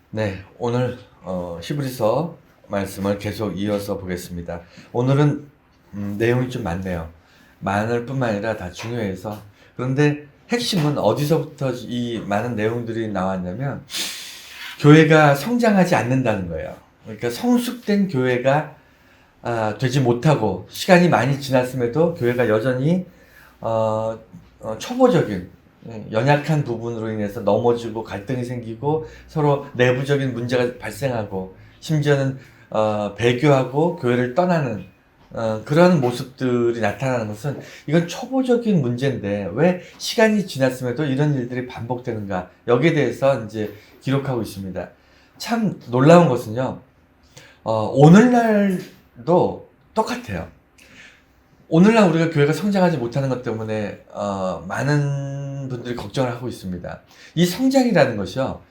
네, 오늘 히브리서 말씀을 계속 이어서 보겠습니다. 오늘은 내용이 좀 많네요. 많을 뿐만 아니라 다 중요해서. 그런데 핵심은 어디서부터 이 많은 내용들이 나왔냐면 교회가 성장하지 않는다는 거예요. 그러니까 성숙된 교회가 되지 못하고 시간이 많이 지났음에도 교회가 여전히 초보적인 연약한 부분으로 인해서 넘어지고 갈등이 생기고 서로 내부적인 문제가 발생하고 심지어는 배교하고 교회를 떠나는 그런 모습들이 나타나는 것은 이건 초보적인 문제인데 왜 시간이 지났음에도 이런 일들이 반복되는가, 여기에 대해서 이제 기록하고 있습니다. 참 놀라운 것은요, 오늘날도 똑같아요. 오늘날 우리가 교회가 성장하지 못하는 것 때문에 많은 분들이 걱정을 하고 있습니다. 이 성장이라는 것이요,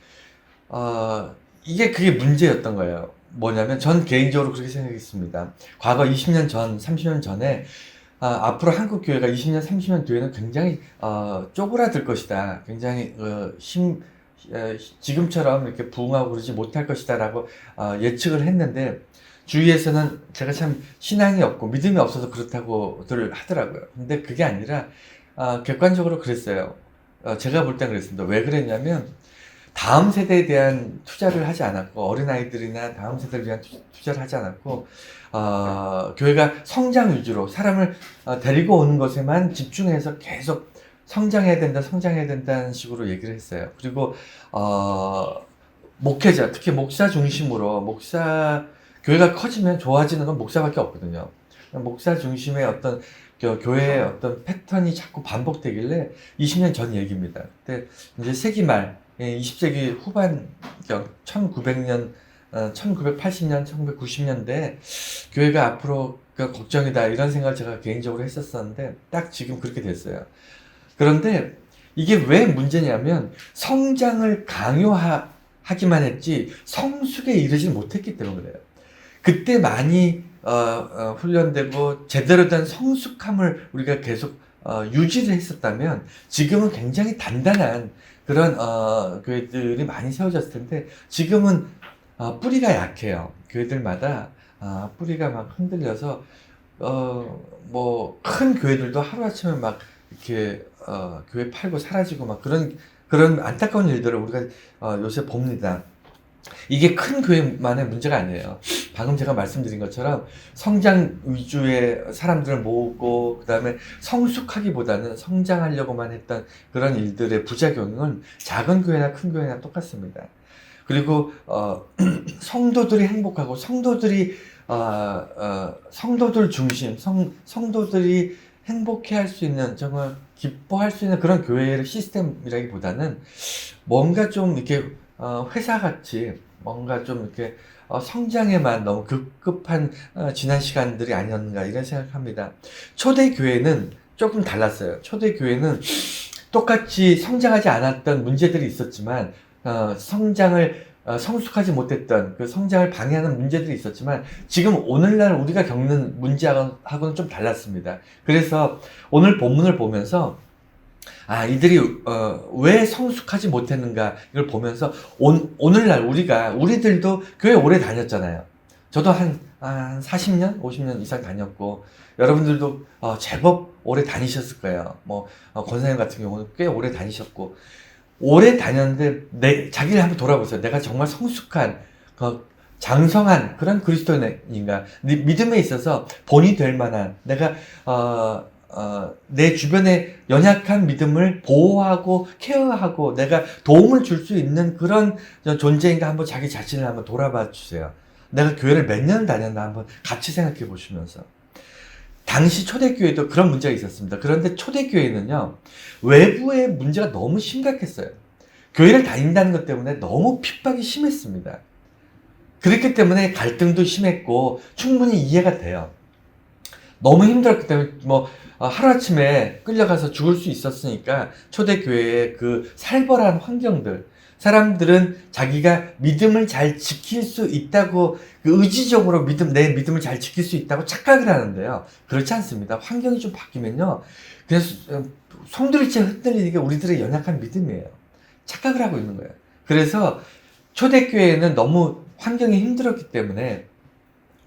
그게 문제였던 거예요. 뭐냐면 전 개인적으로 그렇게 생각했습니다. 과거 20년 전, 30년 전에 앞으로 한국 교회가 20년, 30년 뒤에는 굉장히 쪼그라들 것이다. 굉장히 지금처럼 이렇게 부흥하고 그러지 못할 것이다라고 예측을 했는데, 주위에서는 제가 참 신앙이 없고 믿음이 없어서 그렇다고들 하더라고요. 근데 그게 아니라 객관적으로 그랬어요. 제가 볼 땐 그랬습니다. 왜 그랬냐면 다음 세대에 대한 투자를 하지 않았고, 어린아이들이나 다음 세대를 위한 투자를 하지 않았고, 교회가 성장 위주로 사람을 데리고 오는 것에만 집중해서 계속 성장해야 된다, 성장해야 된다는 식으로 얘기를 했어요. 그리고 목회자, 특히 목사 중심으로, 교회가 커지면 좋아지는 건 목사밖에 없거든요. 목사 중심의 어떤 교회의 어떤 패턴이 자꾸 반복되길래 20년 전 얘기입니다. 그때 이제 세기 말, 20세기 후반, 1900년, 1980년, 1990년대 교회가 앞으로 걱정이다, 이런 생각을 제가 개인적으로 했었었는데 딱 지금 그렇게 됐어요. 그런데 이게 왜 문제냐면 성장을 강요하기만 했지 성숙에 이르지 못했기 때문에 그래요. 그때 많이 훈련되고 제대로 된 성숙함을 우리가 계속 유지를 했었다면 지금은 굉장히 단단한 그런 교회들이 많이 세워졌을 텐데, 지금은 뿌리가 약해요. 교회들마다 뿌리가 막 흔들려서 뭐 큰 교회들도 하루아침에 막 이렇게 교회 팔고 사라지고 막 그런 안타까운 일들을 우리가 요새 봅니다. 이게 큰 교회만의 문제가 아니에요. 방금 제가 말씀드린 것처럼 성장 위주의 사람들을 모으고 그 다음에 성숙하기보다는 성장하려고만 했던 그런 일들의 부작용은 작은 교회나 큰 교회나 똑같습니다. 그리고 성도들이 행복하고 성도들 중심, 성도들이 행복해할 수 있는, 정말 기뻐할 수 있는 그런 교회의 시스템이라기보다는 뭔가 좀 이렇게 회사같이 뭔가 좀 이렇게 성장에만 너무 급급한 지난 시간들이 아니었는가, 이런 생각합니다. 초대교회는 조금 달랐어요. 초대교회는 똑같이 성장하지 않았던 문제들이 있었지만, 성숙하지 못했던 그 성장을 방해하는 문제들이 있었지만, 지금 오늘날 우리가 겪는 문제하고는 좀 달랐습니다. 그래서 오늘 본문을 보면서 이들이 왜 성숙하지 못했는가, 이걸 보면서 오늘날 우리들도 교회 오래 다녔잖아요. 저도 한 40년, 50년 이상 다녔고, 여러분들도 제법 오래 다니셨을 거예요. 뭐 권사님 같은 경우는 꽤 오래 다니셨고, 오래 다녔는데 자기를 한번 돌아보세요. 내가 정말 성숙한 장성한 그런 그리스도인인가, 믿음에 있어서 본이 될 만한, 내가 내 주변의 연약한 믿음을 보호하고 케어하고 내가 도움을 줄 수 있는 그런 존재인가, 한번 자기 자신을 한번 돌아봐 주세요. 내가 교회를 몇 년을 다녔나 한번 같이 생각해 보시면서. 당시 초대교회도 그런 문제가 있었습니다. 그런데 초대교회는요, 외부의 문제가 너무 심각했어요. 교회를 다닌다는 것 때문에 너무 핍박이 심했습니다. 그렇기 때문에 갈등도 심했고 충분히 이해가 돼요. 너무 힘들었기 때문에 하루아침에 끌려가서 죽을 수 있었으니까, 초대교회의 그 살벌한 환경들, 사람들은 자기가 믿음을 잘 지킬 수 있다고, 의지적으로 내 믿음을 잘 지킬 수 있다고 착각을 하는데요. 그렇지 않습니다. 환경이 좀 바뀌면요, 그래서 송두리째 흔들리는 게 우리들의 연약한 믿음이에요. 착각을 하고 있는 거예요. 그래서 초대교회는 너무 환경이 힘들었기 때문에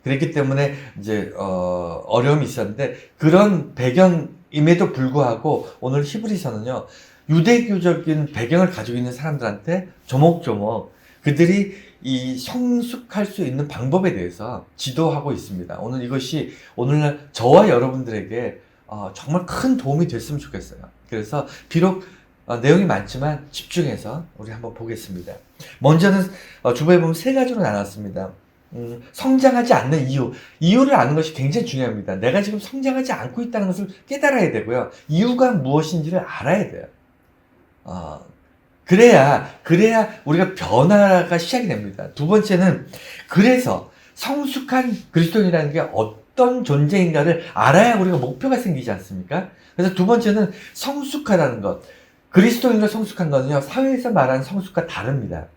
그랬기 때문에 이제 어려움이 있었는데 그런 배경임에도 불구하고 오늘 히브리서는요 유대교적인 배경을 가지고 있는 사람들한테 조목조목 그들이 이 성숙할 수 있는 방법에 대해서 지도하고 있습니다. 오늘 이것이 오늘날 저와 여러분들에게 정말 큰 도움이 됐으면 좋겠어요. 그래서 비록 내용이 많지만 집중해서 우리 한번 보겠습니다. 먼저는 주보에 보면 세 가지로 나눴습니다. 성장하지 않는 이유를 아는 것이 굉장히 중요합니다. 내가 지금 성장하지 않고 있다는 것을 깨달아야 되고요. 이유가 무엇인지를 알아야 돼요. 그래야 우리가 변화가 시작이 됩니다. 두 번째는 그래서 성숙한 그리스도인이라는 게 어떤 존재인가를 알아야 우리가 목표가 생기지 않습니까? 그래서 두 번째는 성숙하다는 것. 그리스도인으로 성숙한 것은요, 사회에서 말하는 성숙과 다릅니다.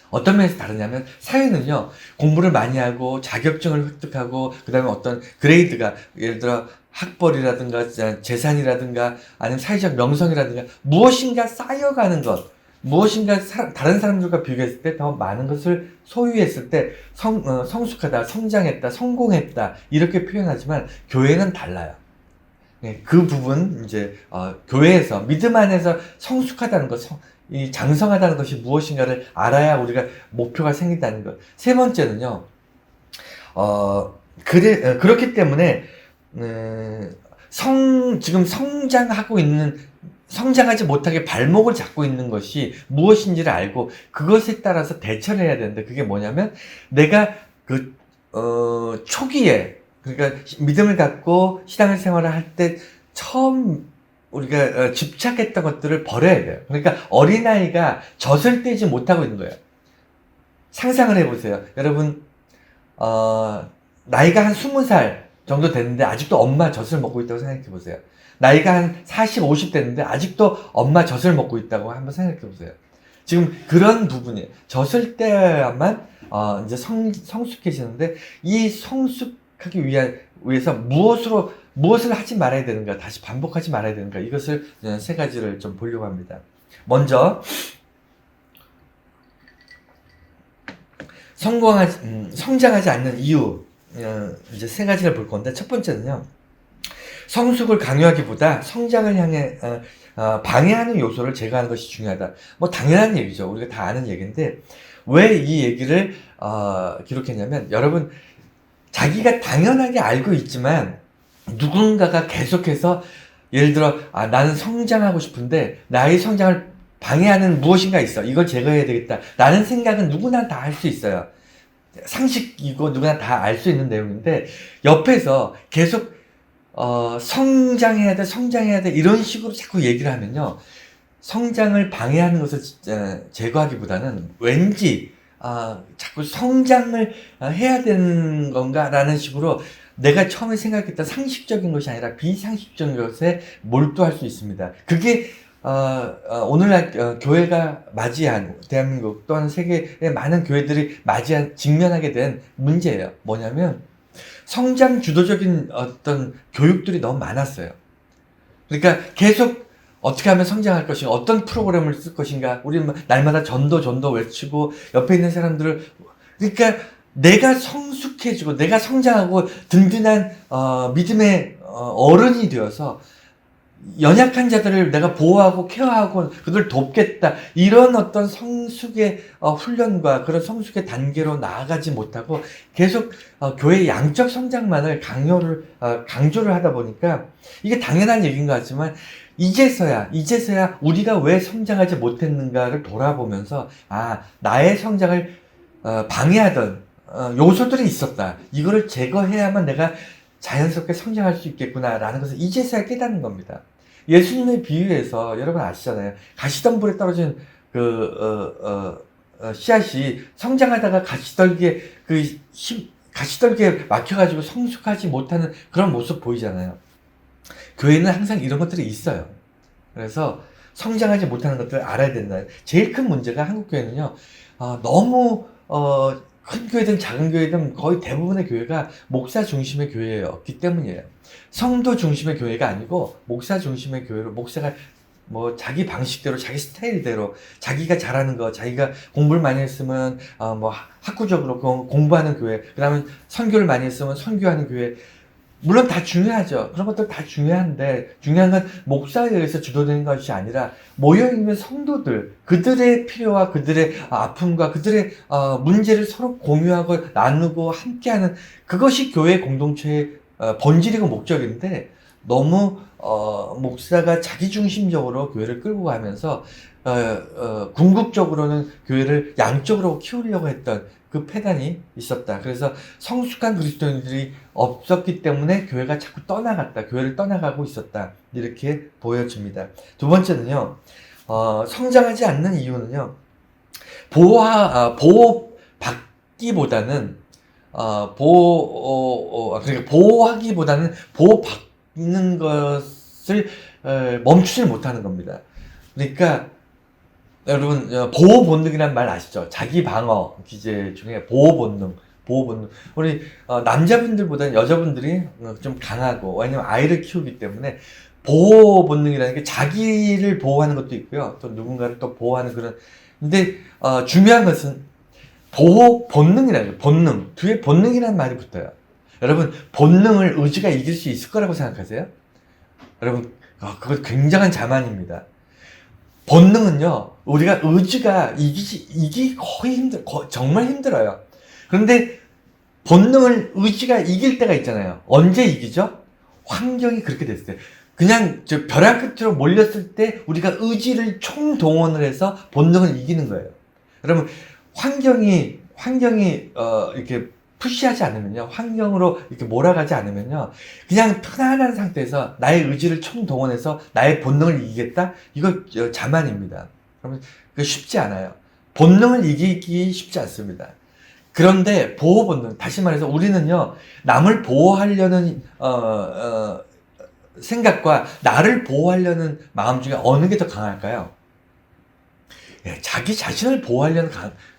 어떤 면에서 다르냐면 사회는요 공부를 많이 하고 자격증을 획득하고 그 다음에 어떤 그레이드가 예를 들어 학벌이라든가 재산이라든가 아니면 사회적 명성이라든가 무엇인가 쌓여가는 것 무엇인가 다른 사람들과 비교했을 때 더 많은 것을 소유했을 때 성숙하다, 성장했다, 성공했다 이렇게 표현하지만 교회는 달라요. 네, 그 부분 이제 교회에서 믿음 안에서 성숙하다는 것 이 장성하다는 것이 무엇인가를 알아야 우리가 목표가 생긴다는 것. 세 번째는요, 그렇기 때문에, 지금 성장하지 못하게 발목을 잡고 있는 것이 무엇인지를 알고 그것에 따라서 대처를 해야 되는데 그게 뭐냐면 내가 초기에, 그러니까 믿음을 갖고 신앙생활을 할 때 처음 우리가 집착했던 것들을 버려야 돼요. 그러니까 어린아이가 젖을 떼지 못하고 있는 거예요. 상상을 해보세요. 여러분 나이가 한 20살 정도 됐는데 아직도 엄마 젖을 먹고 있다고 생각해보세요. 나이가 한 40, 50 됐는데 아직도 엄마 젖을 먹고 있다고 한번 생각해보세요. 지금 그런 부분이에요. 젖을 떼야만 이제 성숙해지는데 이 성숙하기 위해서 무엇을 하지 말아야 되는가, 다시 반복하지 말아야 되는가, 이것을 세 가지를 좀 보려고 합니다. 먼저, 성장하지 않는 이유, 이제 세 가지를 볼 건데, 첫 번째는요, 성숙을 강요하기보다 성장을 향해, 방해하는 요소를 제거하는 것이 중요하다. 뭐, 당연한 얘기죠. 우리가 다 아는 얘기인데, 왜 이 얘기를, 기록했냐면, 여러분, 자기가 당연하게 알고 있지만, 누군가가 계속해서 예를 들어 나는 성장하고 싶은데 나의 성장을 방해하는 무엇인가 있어. 이걸 제거해야 되겠다. 라는 생각은 누구나 다 할 수 있어요. 상식이고 누구나 다 알 수 있는 내용인데 옆에서 계속 성장해야 돼 이런 식으로 자꾸 얘기를 하면요. 성장을 방해하는 것을 제거하기보다는 왠지 자꾸 성장을 해야 되는 건가라는 식으로 내가 처음에 생각했던 상식적인 것이 아니라 비상식적인 것에 몰두할 수 있습니다. 그게 오늘날 교회가 맞이한 대한민국 또한 세계의 많은 교회들이 직면하게 된 문제예요. 뭐냐면 성장 주도적인 어떤 교육들이 너무 많았어요. 그러니까 계속 어떻게 하면 성장할 것인가, 어떤 프로그램을 쓸 것인가, 우리는 날마다 전도 외치고 옆에 있는 사람들을, 그러니까 내가 성숙해지고 내가 성장하고 든든한 믿음의 어른이 되어서 연약한 자들을 내가 보호하고 케어하고 그들을 돕겠다, 이런 어떤 성숙의 훈련과 그런 성숙의 단계로 나아가지 못하고 계속 교회의 양적 성장만을 강조를 하다 보니까 이게 당연한 얘기인 것 같지만 이제서야 우리가 왜 성장하지 못했는가를 돌아보면서 나의 성장을 방해하던 요소들이 있었다. 이거를 제거해야만 내가 자연스럽게 성장할 수 있겠구나라는 것을 이제서야 깨닫는 겁니다. 예수님의 비유에서 여러분 아시잖아요. 가시덤불에 떨어진 씨앗이 성장하다가 가시떨기에 막혀가지고 성숙하지 못하는 그런 모습 보이잖아요. 교회는 항상 이런 것들이 있어요. 그래서 성장하지 못하는 것들을 알아야 된다. 제일 큰 문제가 한국 교회는요, 너무 큰 교회든 작은 교회든 거의 대부분의 교회가 목사 중심의 교회였기 때문이에요. 성도 중심의 교회가 아니고 목사 중심의 교회로 목사가 뭐 자기 방식대로 자기 스타일대로 자기가 잘하는 거 자기가 공부를 많이 했으면 뭐 학구적으로 공부하는 교회 그다음에 선교를 많이 했으면 선교하는 교회 물론 다 중요하죠. 그런 것들 다 중요한데 중요한 건 목사에 의해서 주도되는 것이 아니라 모여있는 성도들 그들의 필요와 그들의 아픔과 그들의 문제를 서로 공유하고 나누고 함께하는 그것이 교회 공동체의 본질이고 목적인데 너무 목사가 자기중심적으로 교회를 끌고 가면서 궁극적으로는 교회를 양쪽으로 키우려고 했던 그 패단이 있었다. 그래서 성숙한 그리스도인들이 없었기 때문에 교회가 자꾸 떠나갔다. 교회를 떠나가고 있었다. 이렇게 보여집니다. 두 번째는요, 성장하지 않는 이유는요, 보호받기보다는, 그러니까 보호하기보다는 보호받는 것을 멈추지 못하는 겁니다. 그러니까, 여러분 보호 본능이란 말 아시죠? 자기 방어 기제 중에 보호 본능. 우리 남자분들보다는 여자분들이 좀 강하고 왜냐면 아이를 키우기 때문에 보호 본능이라는 게 자기를 보호하는 것도 있고요. 또 누군가를 또 보호하는 그런. 근데 중요한 것은 보호 본능이라는 거예요. 본능. 뒤에 본능이라는 말이 붙어요. 여러분 본능을 의지가 이길 수 있을 거라고 생각하세요? 여러분 그거 굉장한 자만입니다. 본능은요, 우리가 의지가 이기 거의 정말 힘들어요. 그런데 본능을 의지가 이길 때가 있잖아요. 언제 이기죠? 환경이 그렇게 됐을 때. 그냥 벼랑 끝으로 몰렸을 때 우리가 의지를 총동원을 해서 본능을 이기는 거예요. 여러분, 환경이, 이렇게 푸시하지 않으면요. 환경으로 이렇게 몰아가지 않으면요. 그냥 편안한 상태에서 나의 의지를 총동원해서 나의 본능을 이기겠다? 이거 자만입니다. 그러면 그거 쉽지 않아요. 본능을 이기기 쉽지 않습니다. 그런데 보호 본능, 다시 말해서 우리는요. 남을 보호하려는 생각과 나를 보호하려는 마음 중에 어느 게 더 강할까요? 예, 자기 자신을 보호하려는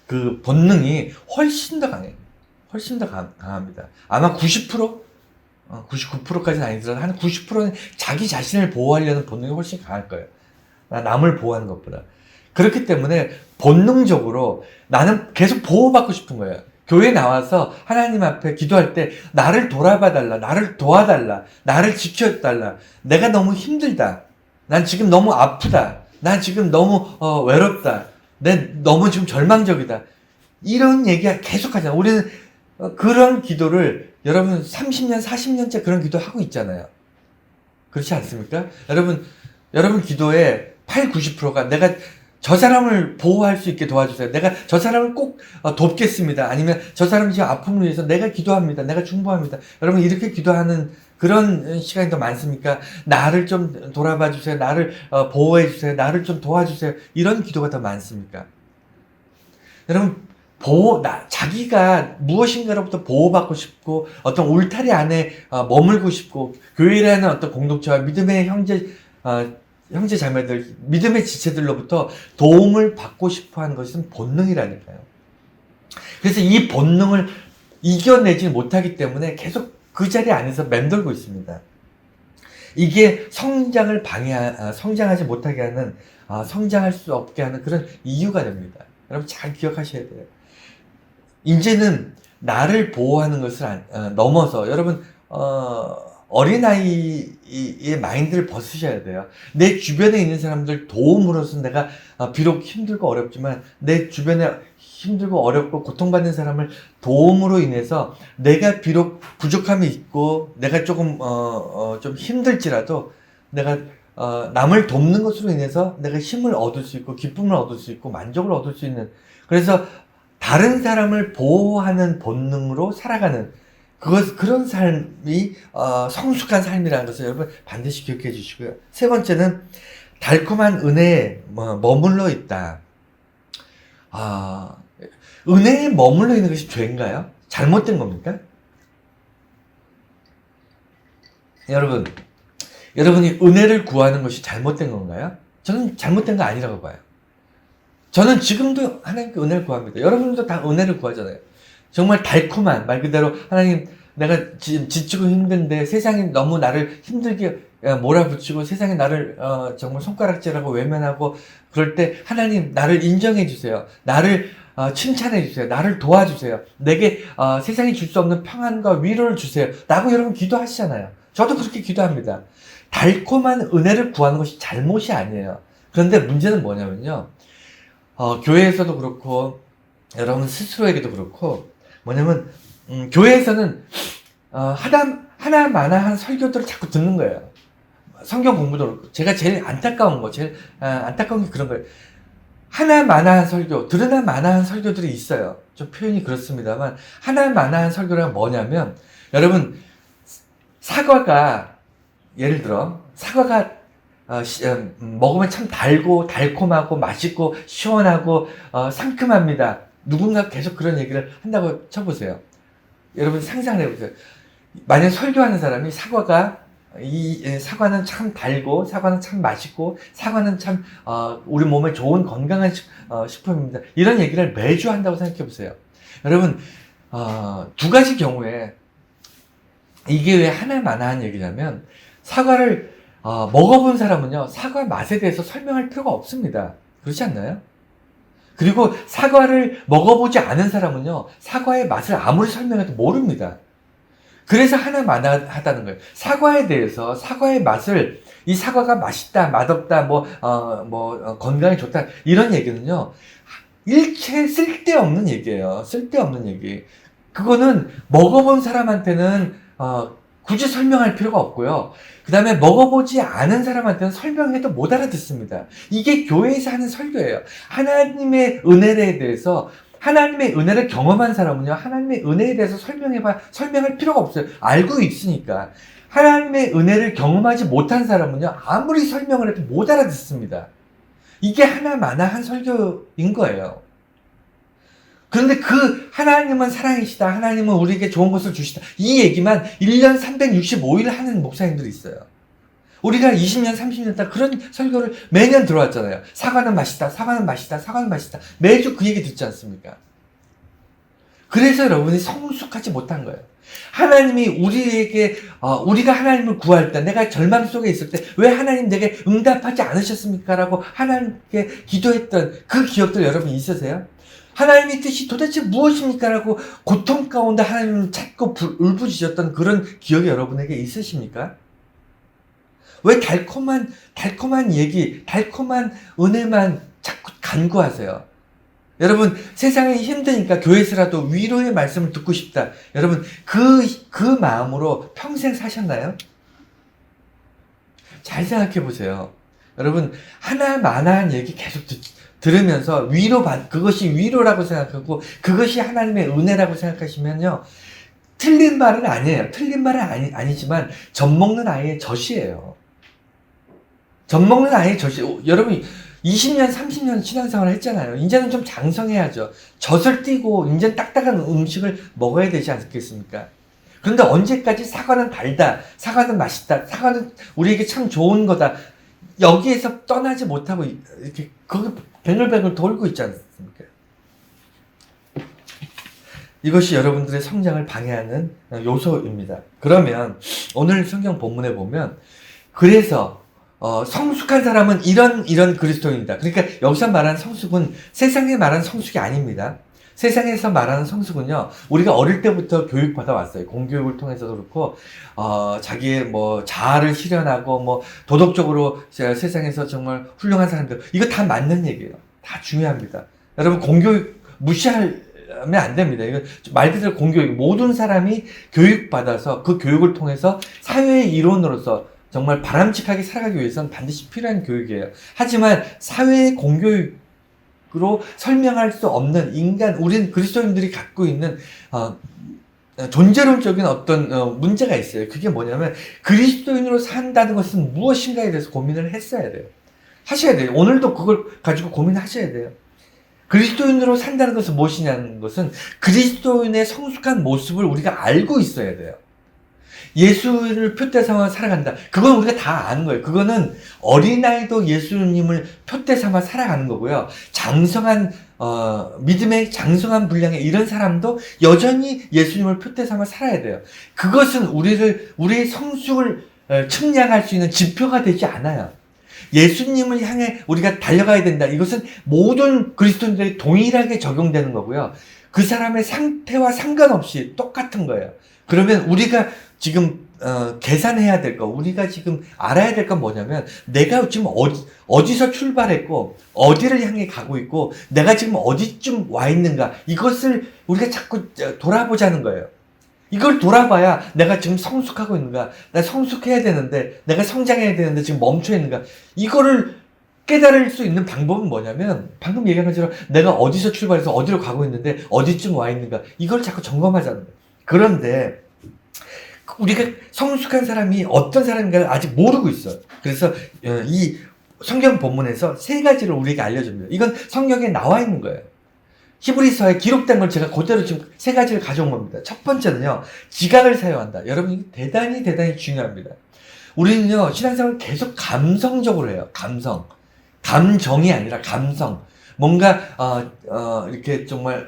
그 본능이 훨씬 더 강해요. 훨씬 더 강합니다. 아마 90%? 99%까지는 아니더라도 한 90%는 자기 자신을 보호하려는 본능이 훨씬 강할 거예요. 남을 보호하는 것보다. 그렇기 때문에 본능적으로 나는 계속 보호받고 싶은 거예요. 교회에 나와서 하나님 앞에 기도할 때 나를 돌아봐달라, 나를 도와달라, 나를 지켜달라. 내가 너무 힘들다. 난 지금 너무 아프다. 난 지금 너무 외롭다. 너무 지금 절망적이다. 이런 얘기가 계속 하잖아. 우리는 그런 기도를 여러분 30년, 40년째 그런 기도 하고 있잖아요. 그렇지 않습니까? 여러분 기도에 8, 90%가 내가 저 사람을 보호할 수 있게 도와주세요. 내가 저 사람을 꼭 돕겠습니다. 아니면 저 사람 지금 아픔을 위해서 내가 기도합니다. 내가 중보합니다. 여러분 이렇게 기도하는 그런 시간이 더 많습니까? 나를 좀 돌아봐 주세요. 나를 보호해 주세요. 나를 좀 도와주세요. 이런 기도가 더 많습니까? 여러분 자기가 무엇인가로부터 보호받고 싶고, 어떤 울타리 안에 머물고 싶고, 교회라는 어떤 공동체와 믿음의 형제 자매들, 믿음의 지체들로부터 도움을 받고 싶어 하는 것은 본능이라니까요. 그래서 이 본능을 이겨내지 못하기 때문에 계속 그 자리 안에서 맴돌고 있습니다. 이게 성장하지 못하게 하는, 성장할 수 없게 하는 그런 이유가 됩니다. 여러분 잘 기억하셔야 돼요. 이제는 나를 보호하는 것을 넘어서 여러분 어린아이의 마인드를 벗으셔야 돼요. 내 주변에 있는 사람들 도움으로써 내가 비록 힘들고 어렵지만 내 주변에 힘들고 어렵고 고통받는 사람을 도움으로 인해서 내가 비록 부족함이 있고 내가 조금 좀 힘들지라도 내가 남을 돕는 것으로 인해서 내가 힘을 얻을 수 있고 기쁨을 얻을 수 있고 만족을 얻을 수 있는, 그래서 다른 사람을 보호하는 본능으로 살아가는 그런 삶이 성숙한 삶이라는 것을 여러분 반드시 기억해 주시고요. 세 번째는 달콤한 은혜에 머물러 있다. 은혜에 머물러 있는 것이 죄인가요? 잘못된 겁니까? 여러분이 은혜를 구하는 것이 잘못된 건가요? 저는 잘못된 거 아니라고 봐요. 저는 지금도 하나님께 은혜를 구합니다. 여러분도 다 은혜를 구하잖아요. 정말 달콤한, 말 그대로 하나님 내가 지금 지치고 힘든데 세상이 너무 나를 힘들게 몰아붙이고 세상이 나를 정말 손가락질하고 외면하고 그럴 때 하나님 나를 인정해 주세요. 나를 칭찬해 주세요. 나를 도와주세요. 내게 세상이 줄 수 없는 평안과 위로를 주세요. 라고 여러분 기도하시잖아요. 저도 그렇게 기도합니다. 달콤한 은혜를 구하는 것이 잘못이 아니에요. 그런데 문제는 뭐냐면요. 교회에서도 그렇고 여러분 스스로에게도 그렇고 뭐냐면 교회에서는 하나마나한 설교들을 자꾸 듣는 거예요. 성경 공부도 그렇고 제가 제일 안타까운 게 그런 거예요. 하나마나한 설교, 들으나마나한 설교들이 있어요. 좀 표현이 그렇습니다만 하나마나한 설교란 뭐냐면 여러분 사과가 예를 들어 사과가 먹으면 참 달고 달콤하고 맛있고 시원하고 상큼합니다. 누군가 계속 그런 얘기를 한다고 쳐보세요. 여러분 상상을 해보세요. 만약 설교하는 사람이 사과는 참 달고 사과는 참 맛있고 사과는 참 우리 몸에 좋은 건강한 식품입니다. 이런 얘기를 매주 한다고 생각해 보세요. 여러분 두 가지 경우에 이게 왜 하나마나한 얘기냐면 사과를 먹어본 사람은요 사과 맛에 대해서 설명할 필요가 없습니다. 그렇지 않나요? 그리고 사과를 먹어보지 않은 사람은요 사과의 맛을 아무리 설명해도 모릅니다. 그래서 하나마나하다는 거예요. 사과에 대해서 사과의 맛을 이 사과가 맛있다, 맛없다, 건강에 좋다 이런 얘기는요 일체 쓸데없는 얘기예요. 쓸데없는 얘기. 그거는 먹어본 사람한테는 굳이 설명할 필요가 없고요. 그 다음에 먹어보지 않은 사람한테는 설명해도 못 알아듣습니다. 이게 교회에서 하는 설교예요. 하나님의 은혜에 대해서 하나님의 은혜를 경험한 사람은요, 하나님의 은혜에 대해서 설명할 필요가 없어요. 알고 있으니까. 하나님의 은혜를 경험하지 못한 사람은요, 아무리 설명을 해도 못 알아듣습니다. 이게 하나마나한 설교인 거예요. 그런데 하나님은 사랑이시다. 하나님은 우리에게 좋은 것을 주시다. 이 얘기만 1년 365일 하는 목사님들이 있어요. 우리가 20년, 30년 동안 그런 설교를 매년 들어왔잖아요. 사과는 맛있다, 사과는 맛있다, 사과는 맛있다. 매주 그 얘기 듣지 않습니까? 그래서 여러분이 성숙하지 못한 거예요. 하나님이 우리에게, 우리가 하나님을 구할 때, 내가 절망 속에 있을 때, 왜 하나님 내게 응답하지 않으셨습니까? 라고 하나님께 기도했던 그 기억들 여러분 있으세요? 하나님의 뜻이 도대체 무엇입니까? 라고 고통 가운데 하나님을 찾고 울부짖었던 그런 기억이 여러분에게 있으십니까? 왜 달콤한 얘기, 달콤한 은혜만 자꾸 간구하세요? 여러분, 세상이 힘드니까 교회에서라도 위로의 말씀을 듣고 싶다. 여러분, 그 마음으로 평생 사셨나요? 잘 생각해 보세요. 여러분, 하나마나한 얘기 계속 들으면서 그것이 위로라고 생각하고 그것이 하나님의 은혜라고 생각하시면요. 틀린 말은 아니에요. 틀린 말은 아니지만 젖먹는 아이의 젖이에요. 젖먹는 아이의 젖이. 여러분 20년, 30년 신앙생활을 했잖아요. 이제는 좀 장성해야죠. 젖을 띄고 이제는 딱딱한 음식을 먹어야 되지 않겠습니까? 그런데 언제까지 사과는 달다, 사과는 맛있다, 사과는 우리에게 참 좋은 거다. 여기에서 떠나지 못하고 이렇게 거기 뱅글뱅글 돌고 있지 않습니까? 이것이 여러분들의 성장을 방해하는 요소입니다. 그러면 오늘 성경 본문에 보면 그래서 성숙한 사람은 이런 그리스도인이다. 그러니까 여기서 말하는 성숙은 세상에 말하는 성숙이 아닙니다. 세상에서 말하는 성숙은요, 우리가 어릴 때부터 교육받아 왔어요. 공교육을 통해서도 그렇고, 자기의 자아를 실현하고, 도덕적으로 세상에서 정말 훌륭한 사람들, 이거 다 맞는 얘기예요. 다 중요합니다. 여러분, 공교육 무시하면 안 됩니다. 이거 말 그대로 공교육, 모든 사람이 교육받아서 그 교육을 통해서 사회의 일원으로서 정말 바람직하게 살아가기 위해서는 반드시 필요한 교육이에요. 하지만 사회의 공교육으로 설명할 수 없는 우린 그리스도인들이 갖고 있는 존재론적인 어떤 문제가 있어요. 그게 뭐냐면 그리스도인으로 산다는 것은 무엇인가에 대해서 고민을 했어야 돼요. 하셔야 돼요. 오늘도 그걸 가지고 고민하셔야 돼요. 그리스도인으로 산다는 것은 무엇이냐는 것은 그리스도인의 성숙한 모습을 우리가 알고 있어야 돼요. 예수를 표대 삼아 살아간다. 그건 우리가 다 아는 거예요. 그거는 어린아이도 예수님을 표대 삼아 살아가는 거고요. 장성한 믿음의 장성한 분량의 이런 사람도 여전히 예수님을 표대 삼아 살아야 돼요. 그것은 우리의 성숙을 측량할 수 있는 지표가 되지 않아요. 예수님을 향해 우리가 달려가야 된다. 이것은 모든 그리스도인들이 동일하게 적용되는 거고요. 그 사람의 상태와 상관없이 똑같은 거예요. 그러면 우리가 지금 계산해야 될 거, 우리가 지금 알아야 될 건 뭐냐면 내가 지금 어디서 출발했고 어디를 향해 가고 있고 내가 지금 어디쯤 와 있는가, 이것을 우리가 자꾸 돌아보자는 거예요. 이걸 돌아봐야 내가 지금 성숙하고 있는가, 나 성숙해야 되는데, 내가 성장해야 되는데 지금 멈춰 있는가, 이거를 깨달을 수 있는 방법은 뭐냐면 방금 얘기한 것처럼 내가 어디서 출발해서 어디로 가고 있는데 어디쯤 와 있는가, 이걸 자꾸 점검하자는 거예요. 그런데 우리가 성숙한 사람이 어떤 사람인가를 아직 모르고 있어요. 그래서 이 성경 본문에서 세 가지를 우리에게 알려줍니다. 이건 성경에 나와 있는 거예요. 히브리서에 기록된 걸 제가 그대로 지금 세 가지를 가져온 겁니다. 첫 번째는요, 지각을 사용한다. 여러분, 대단히 중요합니다. 우리는요, 신앙생활을 계속 감성적으로 해요. 감정이 아니라 감성. 뭔가, 이렇게 정말,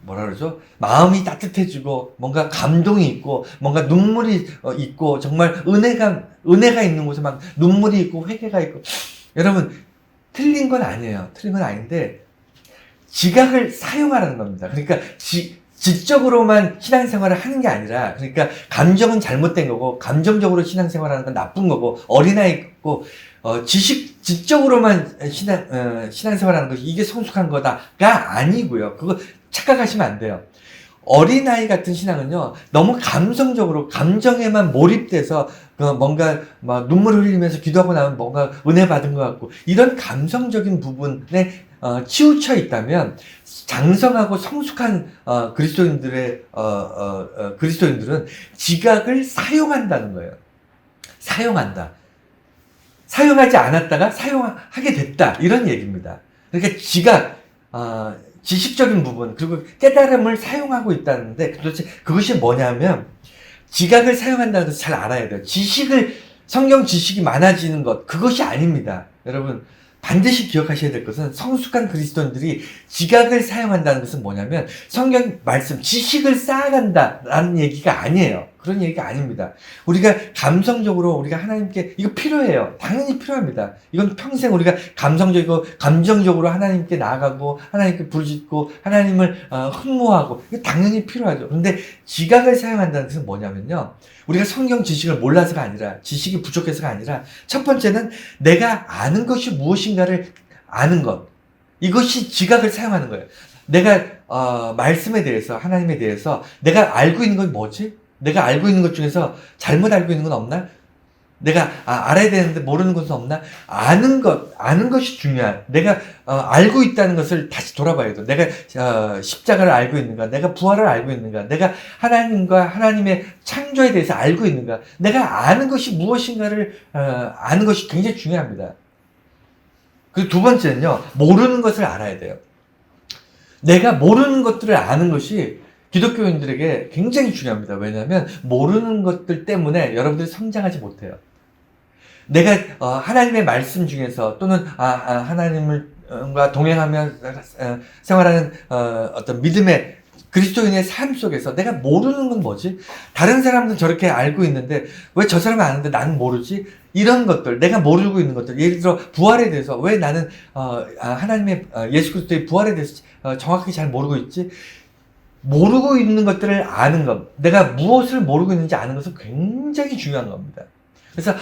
뭐라 그러죠? 마음이 따뜻해지고, 뭔가 감동이 있고, 뭔가 눈물이 있고, 정말 은혜가 있는 곳에 막 눈물이 있고, 회개가 있고. 여러분, 틀린 건 아니에요. 틀린 건 아닌데, 지각을 사용하라는 겁니다. 그러니까 지적으로만 신앙생활을 하는 게 아니라, 그러니까 감정은 잘못된 거고 감정적으로 신앙생활하는 건 나쁜 거고 어린아이고 지적으로만 신앙생활하는 것이 이게 성숙한 거다가 아니고요. 그거 착각하시면 안 돼요. 어린아이 같은 신앙은요, 너무 감성적으로 감정에만 몰입돼서 뭔가 막 눈물을 흘리면서 기도하고 나면 뭔가 은혜 받은 것 같고 이런 감성적인 부분에 치우쳐 있다면 장성하고 성숙한 그리스도인들은 지각을 사용한다는 거예요. 사용하지 않았다가 사용하게 됐다, 이런 얘기입니다. 그러니까 지식적인 부분 그리고 깨달음을 사용하고 있다는데, 도대체 그것이 뭐냐면 지각을 사용한다는 것을 잘 알아야 돼요. 성경 지식이 많아지는 것, 그것이 아닙니다. 여러분, 반드시 기억하셔야 될 것은 성숙한 그리스도인들이 지각을 사용한다는 것은 뭐냐면 성경 말씀, 지식을 쌓아간다라는 얘기가 아니에요. 그런 얘기가 아닙니다. 우리가 감성적으로 우리가 하나님께, 이거 필요해요. 당연히 필요합니다. 이건 평생 우리가 감정적으로 하나님께 나아가고 하나님께 부르짖고 하나님을 흠모하고, 이거 당연히 필요하죠. 그런데 지각을 사용한다는 것은 뭐냐면요, 우리가 성경 지식을 몰라서가 아니라, 지식이 부족해서가 아니라, 첫 번째는 내가 아는 것이 무엇인가를 아는 것, 이것이 지각을 사용하는 거예요. 내가 말씀에 대해서, 하나님에 대해서 내가 알고 있는 건 뭐지? 내가 알고 있는 것 중에서 잘못 알고 있는 건 없나? 내가 알아야 되는데 모르는 것은 없나? 아는 것이 중요한. 내가 알고 있다는 것을 다시 돌아봐야 돼. 내가 십자가를 알고 있는가? 내가 부활을 알고 있는가? 내가 하나님과 하나님의 창조에 대해서 알고 있는가? 내가 아는 것이 무엇인가를 아는 것이 굉장히 중요합니다. 그리고 두 번째는요, 모르는 것을 알아야 돼요. 내가 모르는 것들을 아는 것이 기독교인들에게 굉장히 중요합니다. 왜냐하면 모르는 것들 때문에 여러분들이 성장하지 못해요. 내가 하나님의 말씀 중에서 또는 하나님과 동행하며 생활하는 어떤 믿음의 그리스도인의 삶 속에서 내가 모르는 건 뭐지? 다른 사람들은 저렇게 알고 있는데 왜 저 사람은 아는데 나는 모르지? 이런 것들, 내가 모르고 있는 것들, 예를 들어 부활에 대해서 왜 나는 하나님의 예수 그리스도의 부활에 대해서 정확하게 잘 모르고 있지? 모르고 있는 것들을 아는 것, 내가 무엇을 모르고 있는지 아는 것은 굉장히 중요한 겁니다. 그래서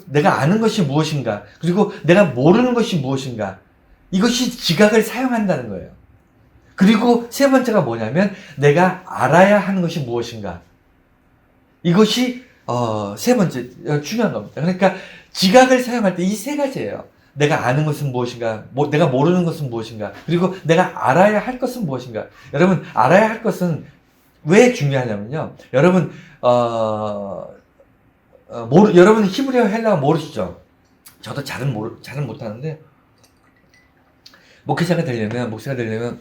내가 아는 것이 무엇인가, 그리고 내가 모르는 것이 무엇인가, 이것이 지각을 사용한다는 거예요. 그리고 세 번째가 뭐냐면 내가 알아야 하는 것이 무엇인가, 이것이 세 번째 중요한 겁니다. 그러니까 지각을 사용할 때 이 세 가지예요. 내가 아는 것은 무엇인가, 내가 모르는 것은 무엇인가, 그리고 내가 알아야 할 것은 무엇인가. 여러분, 알아야 할 것은 왜 중요하냐면요, 여러분 여러분 히브리어 헬라어 모르시죠? 저도 잘은 못하는데, 목사가 되려면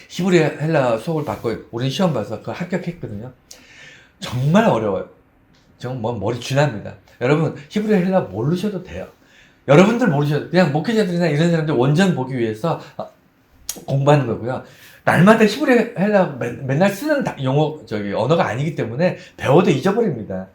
히브리어 헬라어 수업을 받고 우리는 시험 봐서 그걸 합격했거든요. 정말 어려워요. 정말 머리 쥐납니다. 여러분 히브리 헬라 모르셔도 돼요. 여러분들 모르셔도 그냥 목회자들이나 이런 사람들 원전 보기 위해서 공부하는 거고요. 날마다 히브리 헬라 맨날 쓰는 용어 언어가 아니기 때문에 배워도 잊어버립니다.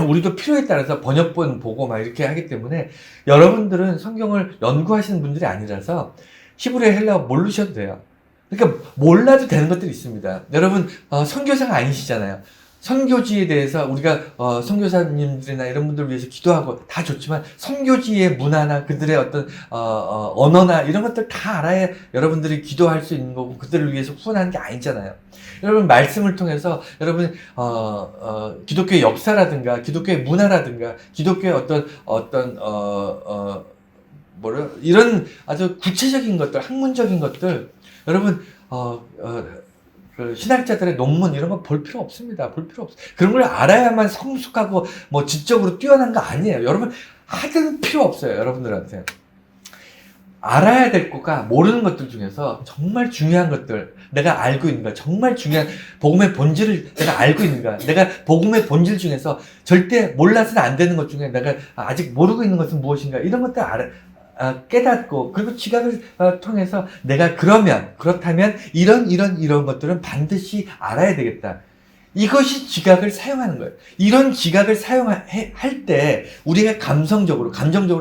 우리도 필요에 따라서 번역본 보고 막 이렇게 하기 때문에 여러분들은 성경을 연구하시는 분들이 아니라서 히브리 헬라 모르셔도 돼요. 그러니까 몰라도 되는 것들이 있습니다. 여러분 선교사가 아니시잖아요. 선교지에 대해서 우리가 선교사님들이나 이런 분들을 위해서 기도하고 다 좋지만 선교지의 문화나 그들의 어떤 언어나 이런 것들 다 알아야 여러분들이 기도할 수 있는 거고 그들을 위해서 후원하는 게 아니잖아요. 여러분 말씀을 통해서 여러분 기독교의 역사라든가 기독교의 문화라든가 기독교의 이런 아주 구체적인 것들, 학문적인 것들 여러분 그 신학자들의 논문 이런 거 볼 필요 없습니다. 볼 필요 없어요. 그런 걸 알아야만 성숙하고 뭐 지적으로 뛰어난 거 아니에요. 여러분 하든 필요 없어요. 여러분들한테 알아야 될 거가 모르는 것들 중에서 정말 중요한 것들 내가 알고 있는가, 정말 중요한 복음의 본질을 내가 알고 있는가, 내가 복음의 본질 중에서 절대 몰라서는 안 되는 것 중에 내가 아직 모르고 있는 것은 무엇인가 이런 것들 깨닫고 그리고 지각을 통해서 내가 그렇다면 이런 것들은 반드시 알아야 되겠다. 이것이 지각을 사용하는 거예요. 이런 지각을 사용할 때 우리가 감정적으로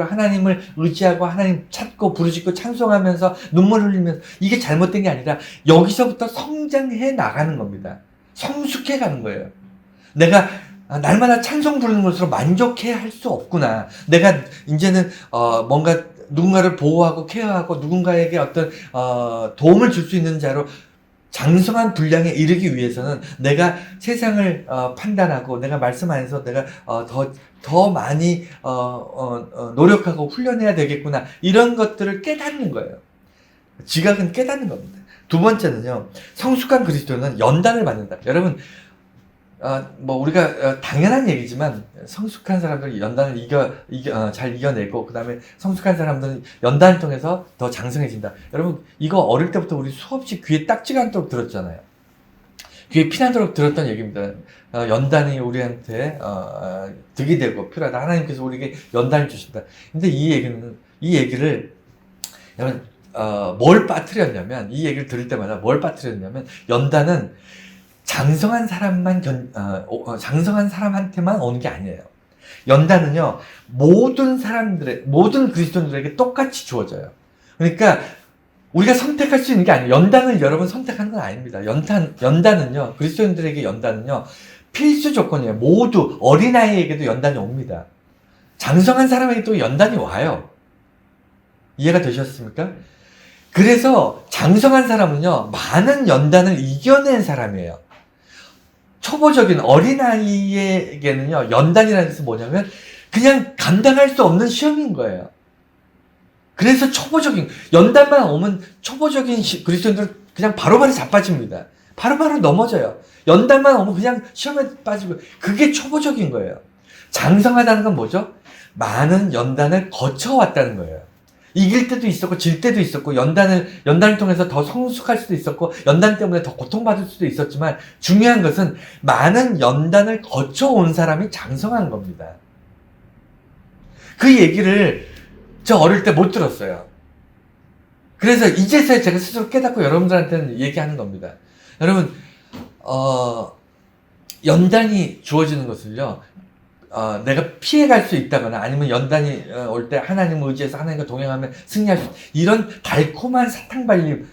하나님을 의지하고 하나님 찾고 부르짖고 찬송하면서 눈물 흘리면서 이게 잘못된 게 아니라 여기서부터 성장해 나가는 겁니다. 성숙해 가는 거예요. 내가 날마다 찬송 부르는 것으로 만족해 할 수 없구나. 내가 이제는 뭔가 누군가를 보호하고 케어하고 누군가에게 어떤 도움을 줄 수 있는 자로 장성한 분량에 이르기 위해서는 내가 세상을 판단하고 내가 말씀 안에서 내가 더 많이 노력하고 훈련해야 되겠구나. 이런 것들을 깨닫는 거예요. 지각은 깨닫는 겁니다. 두 번째는요. 성숙한 그리스도는 연단을 받는다. 여러분 우리가 당연한 얘기지만 성숙한 사람들이 연단을 잘 이겨내고 그 다음에 성숙한 사람들은 연단을 통해서 더 장성해진다. 여러분 이거 어릴 때부터 우리 수없이 귀에 딱지가 않도록 들었잖아요. 귀에 피나도록 들었던 얘기입니다. 연단이 우리한테 득이 되고 필요하다. 하나님께서 우리에게 연단을 주신다. 근데 이 얘기를 여러분 뭘 빠뜨렸냐면 이 얘기를 들을 때마다 뭘 빠뜨렸냐면 연단은 장성한 사람한테만 오는 게 아니에요. 연단은요, 모든 그리스도인들에게 똑같이 주어져요. 그러니까, 우리가 선택할 수 있는 게 아니에요. 연단을 여러분 선택하는 건 아닙니다. 연단은요, 그리스도인들에게 연단은요, 필수 조건이에요. 모두, 어린아이에게도 연단이 옵니다. 장성한 사람에게도 연단이 와요. 이해가 되셨습니까? 그래서 장성한 사람은요, 많은 연단을 이겨낸 사람이에요. 초보적인 어린아이에게는요, 연단이라는 것은 뭐냐면, 그냥 감당할 수 없는 시험인 거예요. 그래서 연단만 오면 초보적인 그리스도인들은 그냥 바로바로 자빠집니다. 바로바로 넘어져요. 연단만 오면 그냥 시험에 빠지고, 그게 초보적인 거예요. 장성하다는 건 뭐죠? 많은 연단을 거쳐왔다는 거예요. 이길 때도 있었고 질 때도 있었고 연단을 통해서 더 성숙할 수도 있었고 연단 때문에 더 고통받을 수도 있었지만 중요한 것은 많은 연단을 거쳐온 사람이 장성한 겁니다. 그 얘기를 저 어릴 때 못 들었어요. 그래서 이제서야 제가 스스로 깨닫고 여러분들한테는 얘기하는 겁니다. 여러분 연단이 주어지는 것을요 내가 피해갈 수 있다거나 아니면 연단이 올 때 하나님을 의지해서 하나님과 동행하면 승리할 수 이런 달콤한 사탕발림을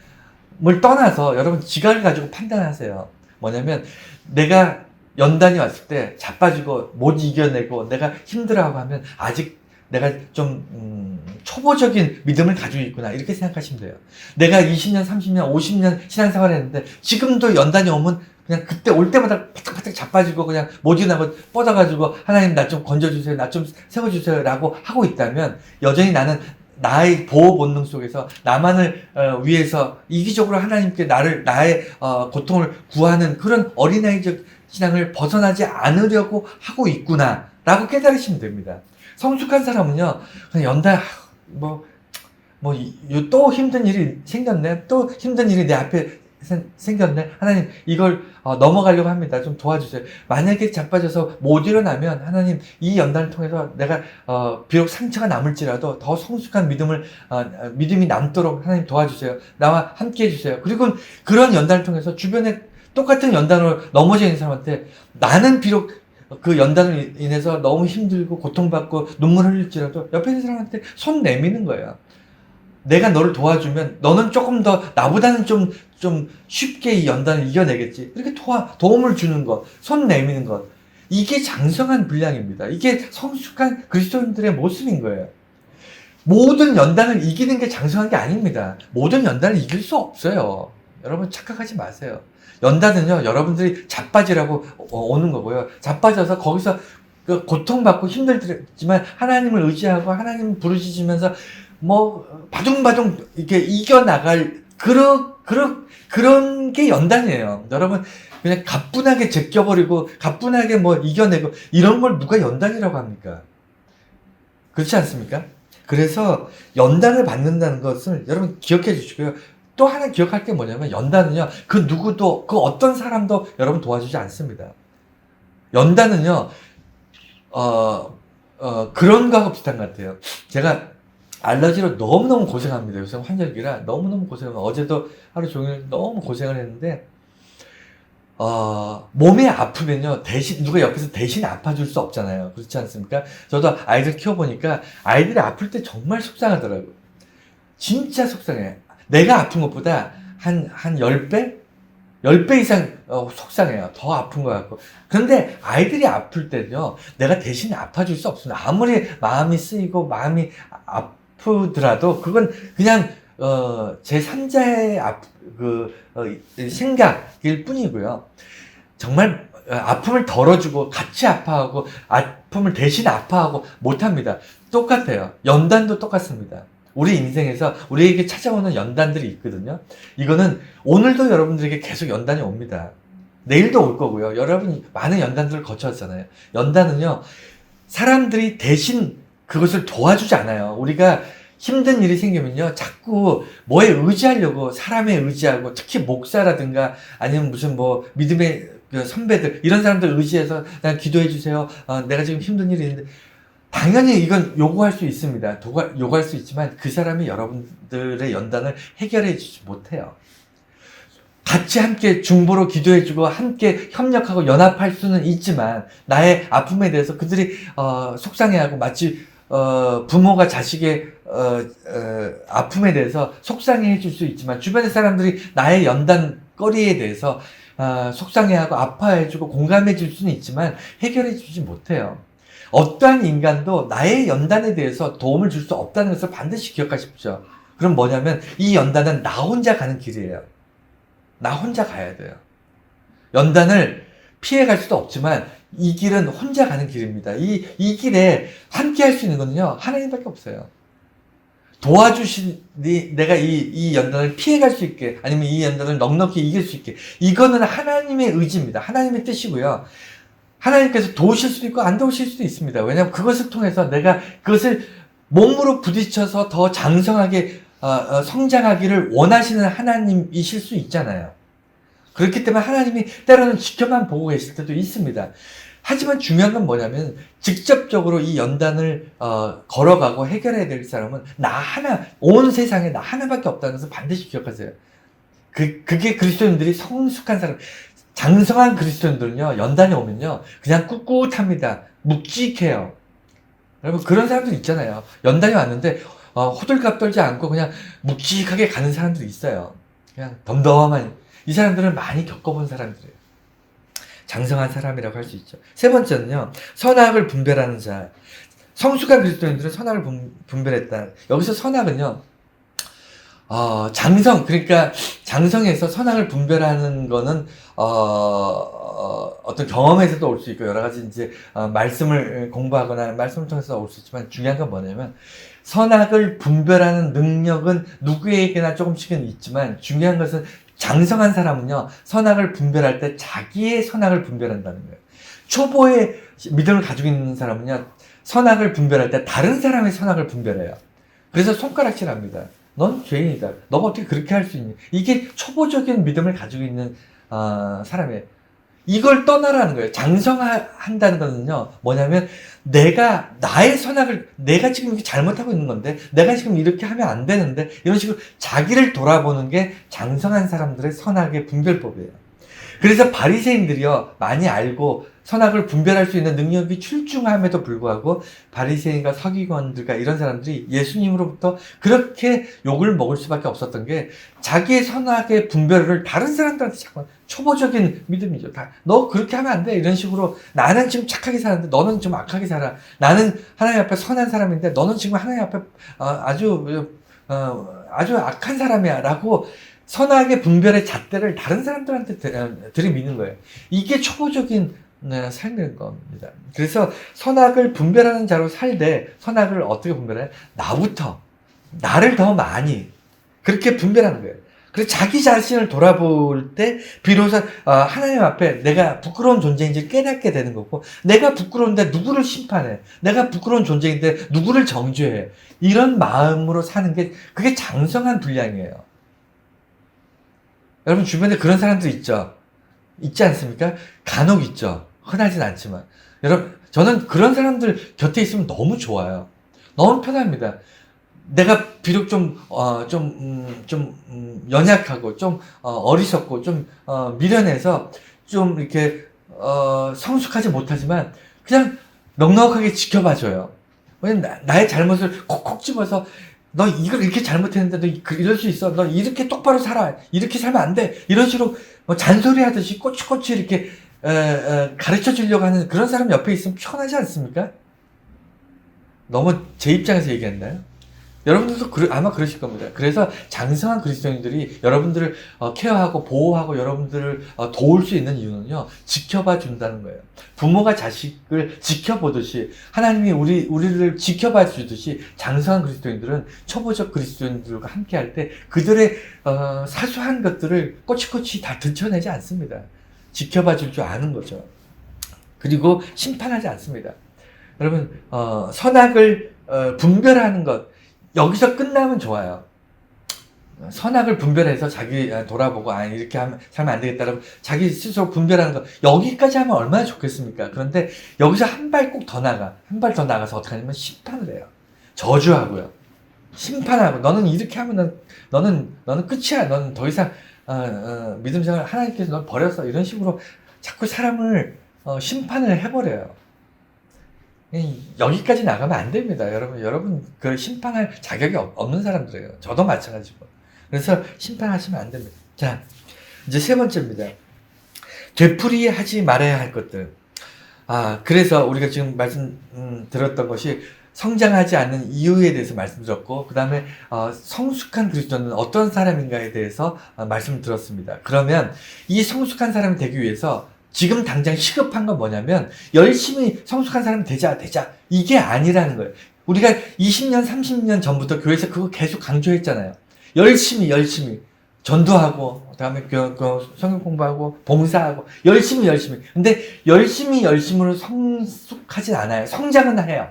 떠나서 여러분 지각을 가지고 판단하세요. 뭐냐면 내가 연단이 왔을 때 자빠지고 못 이겨내고 내가 힘들어하고 하면 아직 내가 좀 초보적인 믿음을 가지고 있구나 이렇게 생각하시면 돼요. 내가 20년, 30년, 50년 신앙생활을 했는데 지금도 연단이 오면 그냥 그때 올 때마다 바닥바닥 자빠지고 그냥 못 일어나고 뻗어가지고 하나님 나 좀 건져주세요. 나 좀 세워주세요. 라고 하고 있다면 여전히 나는 나의 보호 본능 속에서 나만을 위해서 이기적으로 하나님께 나의 고통을 구하는 그런 어린아이적 신앙을 벗어나지 않으려고 하고 있구나 라고 깨달으시면 됩니다. 성숙한 사람은요 그냥 연단 또 힘든 일이 생겼네. 또 힘든 일이 내 앞에 생겼네. 하나님 이걸 넘어가려고 합니다. 좀 도와주세요. 만약에 자빠져서 못 일어나면 하나님 이 연단을 통해서 내가 비록 상처가 남을지라도 더 성숙한 믿음이 남도록 하나님 도와주세요. 나와 함께 해주세요. 그리고 그런 연단을 통해서 주변에 똑같은 연단으로 넘어져 있는 사람한테 나는 비록 그 연단으로 인해서 너무 힘들고 고통받고 눈물 흘릴지라도 옆에 있는 사람한테 손 내미는 거예요. 내가 너를 도와주면 너는 조금 더 나보다는 좀 쉽게 이 연단을 이겨내겠지. 이렇게 도움을 주는 것, 손 내미는 것. 이게 장성한 분량입니다. 이게 성숙한 그리스도인들의 모습인 거예요. 모든 연단을 이기는 게 장성한 게 아닙니다. 모든 연단을 이길 수 없어요. 여러분 착각하지 마세요. 연단은요, 여러분들이 자빠지라고 오는 거고요. 자빠져서 거기서 고통받고 힘들지만 하나님을 의지하고 하나님을 부르짖으면서 바둥바둥 이렇게 이겨나갈 그런 게 연단이에요. 여러분, 그냥 가뿐하게 제껴버리고, 가뿐하게 이겨내고, 이런 걸 누가 연단이라고 합니까? 그렇지 않습니까? 그래서 연단을 받는다는 것을 여러분 기억해 주시고요. 또 하나 기억할 게 뭐냐면, 연단은요, 그 누구도, 그 어떤 사람도 여러분 도와주지 않습니다. 연단은요, 그런 거하고 비슷한 것 같아요. 제가 알러지로 너무너무 고생합니다. 요새 환절기라 너무너무 고생해요. 어제도 하루 종일 너무 고생을 했는데, 몸이 아프면요, 누가 옆에서 대신 아파줄 수 없잖아요. 그렇지 않습니까? 저도 아이들 키워보니까 아이들이 아플 때 정말 속상하더라고요. 진짜 속상해. 내가 아픈 것보다 한 10배? 10배 이상 속상해요. 더 아픈 것 같고. 그런데 아이들이 아플 때는요, 내가 대신 아파줄 수 없습니다. 아무리 마음이 쓰이고 마음이 아프더라도 그건 그냥 제3자의 생각일 뿐이고요. 정말 아픔을 덜어주고 같이 아파하고 아픔을 대신 아파하고 못합니다. 똑같아요. 연단도 똑같습니다. 우리 인생에서 우리에게 찾아오는 연단들이 있거든요. 이거는 오늘도 여러분들에게 계속 연단이 옵니다. 내일도 올 거고요. 여러분이 많은 연단들을 거쳤잖아요. 연단은요, 사람들이 대신 그것을 도와주지 않아요. 우리가 힘든 일이 생기면요, 자꾸 뭐에 의지하려고 사람에 의지하고, 특히 목사라든가 아니면 무슨 믿음의 선배들, 이런 사람들 의지해서 난 기도해 주세요. 내가 지금 힘든 일이 있는데, 당연히 이건 요구할 수 있습니다. 요구할 수 있지만 그 사람이 여러분들의 연단을 해결해 주지 못해요. 같이 함께 중보로 기도해주고 함께 협력하고 연합할 수는 있지만 나의 아픔에 대해서 그들이 속상해하고 마치 부모가 자식의 아픔에 대해서 속상해 줄 수 있지만 주변의 사람들이 나의 연단거리에 대해서 속상해하고 아파해주고 공감해 줄 수는 있지만 해결해 주지 못해요. 어떠한 인간도 나의 연단에 대해서 도움을 줄 수 없다는 것을 반드시 기억하십시오. 그럼 뭐냐면 이 연단은 나 혼자 가는 길이에요. 나 혼자 가야 돼요. 연단을 피해갈 수도 없지만 이 길은 혼자 가는 길입니다. 이 길에 함께 할 수 있는 거는요, 하나님밖에 없어요. 도와주시니 내가 이 연단을 피해갈 수 있게, 아니면 이 연단을 넉넉히 이길 수 있게, 이거는 하나님의 의지입니다. 하나님의 뜻이고요. 하나님께서 도우실 수도 있고 안 도우실 수도 있습니다. 왜냐하면 그것을 통해서 내가 그것을 몸으로 부딪혀서 더 장성하게 성장하기를 원하시는 하나님이실 수 있잖아요. 그렇기 때문에 하나님이 때로는 지켜만 보고 계실 때도 있습니다. 하지만 중요한 건 뭐냐면 직접적으로 이 연단을 걸어가고 해결해야 될 사람은 나 하나, 온 세상에 나 하나밖에 없다는 것을 반드시 기억하세요. 그게 그리스도인들이 성숙한 사람, 장성한 그리스도인들은요, 연단이 오면요, 그냥 꿋꿋합니다. 묵직해요. 여러분, 그런 사람들 있잖아요. 연단이 왔는데, 호들갑 떨지 않고 그냥 묵직하게 가는 사람들이 있어요. 그냥 덤덤한, 이 사람들은 많이 겪어본 사람들이에요. 장성한 사람이라고 할 수 있죠. 세 번째는요, 선악을 분별하는 자. 성숙한 그리스도인들은 선악을 분별했다. 여기서 선악은요, 그러니까 장성에서 선악을 분별하는 거는 어떤 경험에서도 올 수 있고 여러 가지 이제 말씀을 공부하거나 말씀을 통해서 올 수 있지만 중요한 건 뭐냐면 선악을 분별하는 능력은 누구에게나 조금씩은 있지만 중요한 것은 장성한 사람은요, 선악을 분별할 때 자기의 선악을 분별한다는 거예요. 초보의 믿음을 가지고 있는 사람은요, 선악을 분별할 때 다른 사람의 선악을 분별해요. 그래서 손가락질합니다. 넌 죄인이다. 너가 어떻게 그렇게 할 수 있니? 이게 초보적인 믿음을 가지고 있는 사람이에요. 이걸 떠나라는 거예요. 장성한다는 거는요, 뭐냐면, 나의 선악을, 내가 지금 이렇게 잘못하고 있는 건데, 내가 지금 이렇게 하면 안 되는데, 이런 식으로 자기를 돌아보는 게 장성한 사람들의 선악의 분별법이에요. 그래서 바리새인들이요, 많이 알고 선악을 분별할 수 있는 능력이 출중함에도 불구하고 바리새인과 서기관들과 이런 사람들이 예수님으로부터 그렇게 욕을 먹을 수밖에 없었던 게, 자기의 선악의 분별을 다른 사람들한테 자꾸, 초보적인 믿음이죠. 너 그렇게 하면 안 돼. 이런 식으로, 나는 지금 착하게 사는데 너는 좀 악하게 살아. 나는 하나님 앞에 선한 사람인데 너는 지금 하나님 앞에 아주 악한 사람이야. 라고 선악의 분별의 잣대를 다른 사람들한테 들이미는 거예요. 이게 초보적인 삶인 겁니다. 그래서 선악을 분별하는 자로 살되, 선악을 어떻게 분별해? 나를 더 많이 그렇게 분별하는 거예요. 그래서 자기 자신을 돌아볼 때 비로소 하나님 앞에 내가 부끄러운 존재인지 깨닫게 되는 거고, 내가 부끄러운데 누구를 심판해? 내가 부끄러운 존재인데 누구를 정죄해? 이런 마음으로 사는 게, 그게 장성한 분량이에요. 여러분 주변에 그런 사람들 있지 않습니까? 간혹 있죠. 흔하진 않지만. 여러분, 저는 그런 사람들 곁에 있으면 너무 좋아요. 너무 편합니다. 내가 비록 연약하고, 어리석고, 미련해서, 이렇게, 성숙하지 못하지만, 그냥 넉넉하게 지켜봐줘요. 왜냐면 나의 잘못을 콕콕 집어서, 너 이걸 이렇게 잘못했는데 너 이럴 수 있어. 너 이렇게 똑바로 살아. 이렇게 살면 안 돼. 이런 식으로 잔소리 하듯이 꼬치꼬치 이렇게 가르쳐 주려고 하는 그런 사람 옆에 있으면 편하지 않습니까? 너무 제 입장에서 얘기했나요? 여러분들도 아마 그러실 겁니다. 그래서 장성한 그리스도인들이 여러분들을 케어하고 보호하고 여러분들을 도울 수 있는 이유는요, 지켜봐 준다는 거예요. 부모가 자식을 지켜보듯이 하나님이 우리를 지켜봐 주듯이, 장성한 그리스도인들은 초보적 그리스도인들과 함께 할 때 그들의 사소한 것들을 꼬치꼬치 다 들춰내지 않습니다. 지켜봐 줄 줄 아는 거죠. 그리고 심판하지 않습니다. 여러분, 선악을 분별하는 것, 여기서 끝나면 좋아요. 선악을 분별해서 자기 돌아보고, 이렇게 살면 안 되겠다라고 자기 스스로 분별하는 거, 여기까지 하면 얼마나 좋겠습니까? 그런데 여기서 한 발 꼭 더 한 발 더 나가서 어떻게 하냐면 심판을 해요. 저주하고요. 심판하고, 너는 이렇게 하면 너는 끝이야. 너는 더 이상 믿음 생활 하나님께서 널 버렸어. 이런 식으로 자꾸 사람을 심판을 해버려요. 여기까지 나가면 안 됩니다. 여러분, 그 심판할 자격이 없는 사람들이에요. 저도 마찬가지고. 그래서 심판하시면 안 됩니다. 자, 이제 세 번째입니다. 되풀이하지 말아야 할 것들. 그래서 우리가 지금 들었던 것이 성장하지 않는 이유에 대해서 말씀드렸고, 그 다음에 성숙한 그리스도는 어떤 사람인가에 대해서 말씀을 들었습니다. 그러면 이 성숙한 사람이 되기 위해서 지금 당장 시급한 건 뭐냐면, 열심히 성숙한 사람이 되자. 이게 아니라는 거예요. 우리가 20년, 30년 전부터 교회에서 그거 계속 강조했잖아요. 열심히. 전도하고, 그 다음에 성경 공부하고, 봉사하고, 열심히. 근데 열심으로 성숙하진 않아요. 성장은 해요.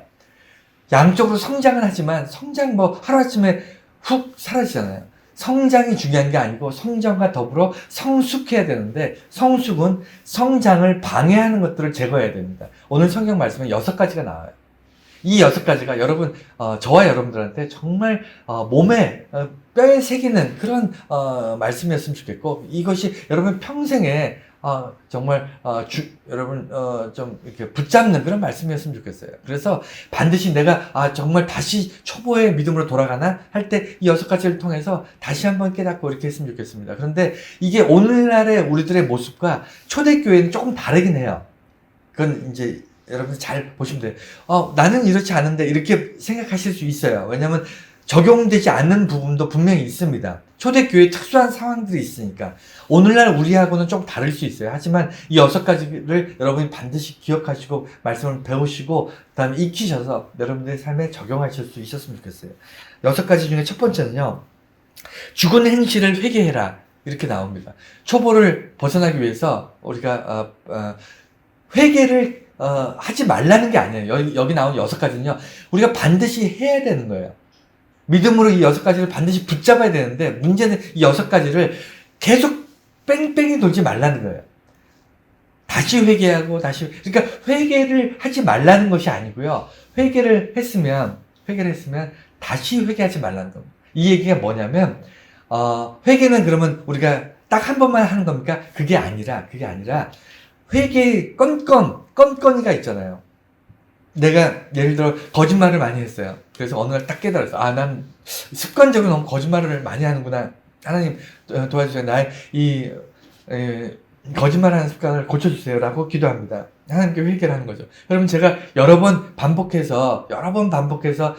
양쪽으로 성장은 하지만, 성장 하루아침에 훅 사라지잖아요. 성장이 중요한 게 아니고 성장과 더불어 성숙해야 되는데, 성숙은 성장을 방해하는 것들을 제거해야 됩니다. 오늘 성경 말씀은 6가지가 나와요. 이 6가지가 여러분, 저와 여러분들한테 정말 몸에 뼈에 새기는 그런 말씀이었으면 좋겠고, 이것이 여러분 평생에 정말 여러분 좀 이렇게 붙잡는 그런 말씀이었으면 좋겠어요. 그래서 반드시 내가 정말 다시 초보의 믿음으로 돌아가나 할 때 이 6가지를 통해서 다시 한번 깨닫고 이렇게 했으면 좋겠습니다. 그런데 이게 오늘날의 우리들의 모습과 초대교회는 조금 다르긴 해요. 그건 이제 여러분 잘 보시면 돼요. 나는 이렇지 않은데 이렇게 생각하실 수 있어요. 왜냐하면 적용되지 않는 부분도 분명히 있습니다. 초대교회에 특수한 상황들이 있으니까. 오늘날 우리하고는 좀 다를 수 있어요. 하지만 이 6가지를 여러분이 반드시 기억하시고 말씀을 배우시고 그 다음에 익히셔서 여러분들의 삶에 적용하실 수 있었으면 좋겠어요. 6가지 중에 첫 번째는요, 죽은 행실을 회개해라, 이렇게 나옵니다. 초보를 벗어나기 위해서 우리가 회개를 하지 말라는 게 아니에요. 여기 나온 6가지는요, 우리가 반드시 해야 되는 거예요. 믿음으로 이 6가지를 반드시 붙잡아야 되는데 문제는 이 6가지를 계속 뺑뺑이 돌지 말라는 거예요. 다시 회개하고 다시 그러니까 회개를 하지 말라는 것이 아니고요. 회개를 했으면 다시 회개하지 말라는 겁니다. 이 얘기가 뭐냐면 회개는 그러면 우리가 딱 한 번만 하는 겁니까? 그게 아니라 회개 건건이가 있잖아요. 내가 예를 들어 거짓말을 많이 했어요. 그래서 어느 날 딱 깨달았어. 난 습관적으로 너무 거짓말을 많이 하는구나. 하나님 도와주세요. 나의 거짓말하는 습관을 고쳐주세요라고 기도합니다. 하나님께 회개를 하는 거죠. 여러분 제가 여러 번 반복해서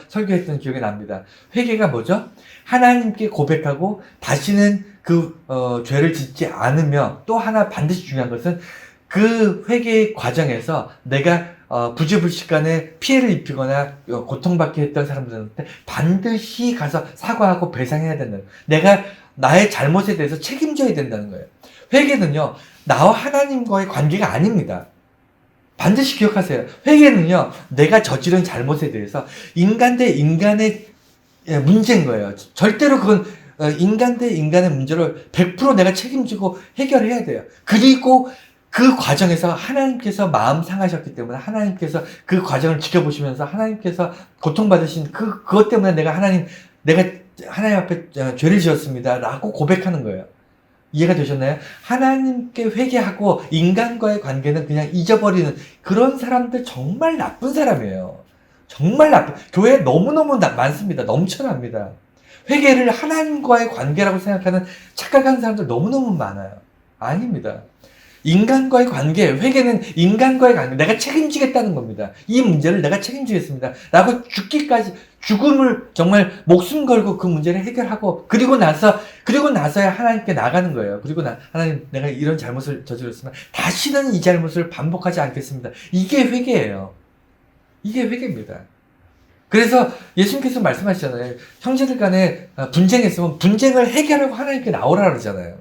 설교했던 기억이 납니다. 회개가 뭐죠? 하나님께 고백하고 다시는 그 죄를 짓지 않으며 또 하나 반드시 중요한 것은 그 회개의 과정에서 내가 부지불식간에 피해를 입히거나 고통받게 했던 사람들한테 반드시 가서 사과하고 배상해야 된다는 거예요. 내가 나의 잘못에 대해서 책임져야 된다는 거예요. 회개는요, 나와 하나님과의 관계가 아닙니다. 반드시 기억하세요. 회개는요, 내가 저지른 잘못에 대해서 인간 대 인간의 문제인 거예요. 절대로 그건 인간 대 인간의 문제를 100% 내가 책임지고 해결해야 돼요. 그리고 그 과정에서 하나님께서 마음 상하셨기 때문에 하나님께서 그 과정을 지켜보시면서 하나님께서 고통받으신 그것 때문에 내가 하나님 앞에 죄를 지었습니다. 라고 고백하는 거예요. 이해가 되셨나요? 하나님께 회개하고 인간과의 관계는 그냥 잊어버리는 그런 사람들 정말 나쁜 사람이에요. 정말 교회에 너무너무 많습니다. 넘쳐납니다. 회개를 하나님과의 관계라고 생각하는 착각하는 사람들 너무너무 많아요. 아닙니다. 인간과의 관계, 회개는 인간과의 관계, 내가 책임지겠다는 겁니다. 이 문제를 내가 책임지겠습니다. 라고 죽음을 정말 목숨 걸고 그 문제를 해결하고, 그리고 나서야 하나님께 나가는 거예요. 하나님, 내가 이런 잘못을 저질렀으면 다시는 이 잘못을 반복하지 않겠습니다. 이게 회개예요. 이게 회개입니다. 그래서 예수님께서 말씀하시잖아요. 형제들 간에 분쟁했으면 분쟁을 해결하고 하나님께 나오라 그러잖아요.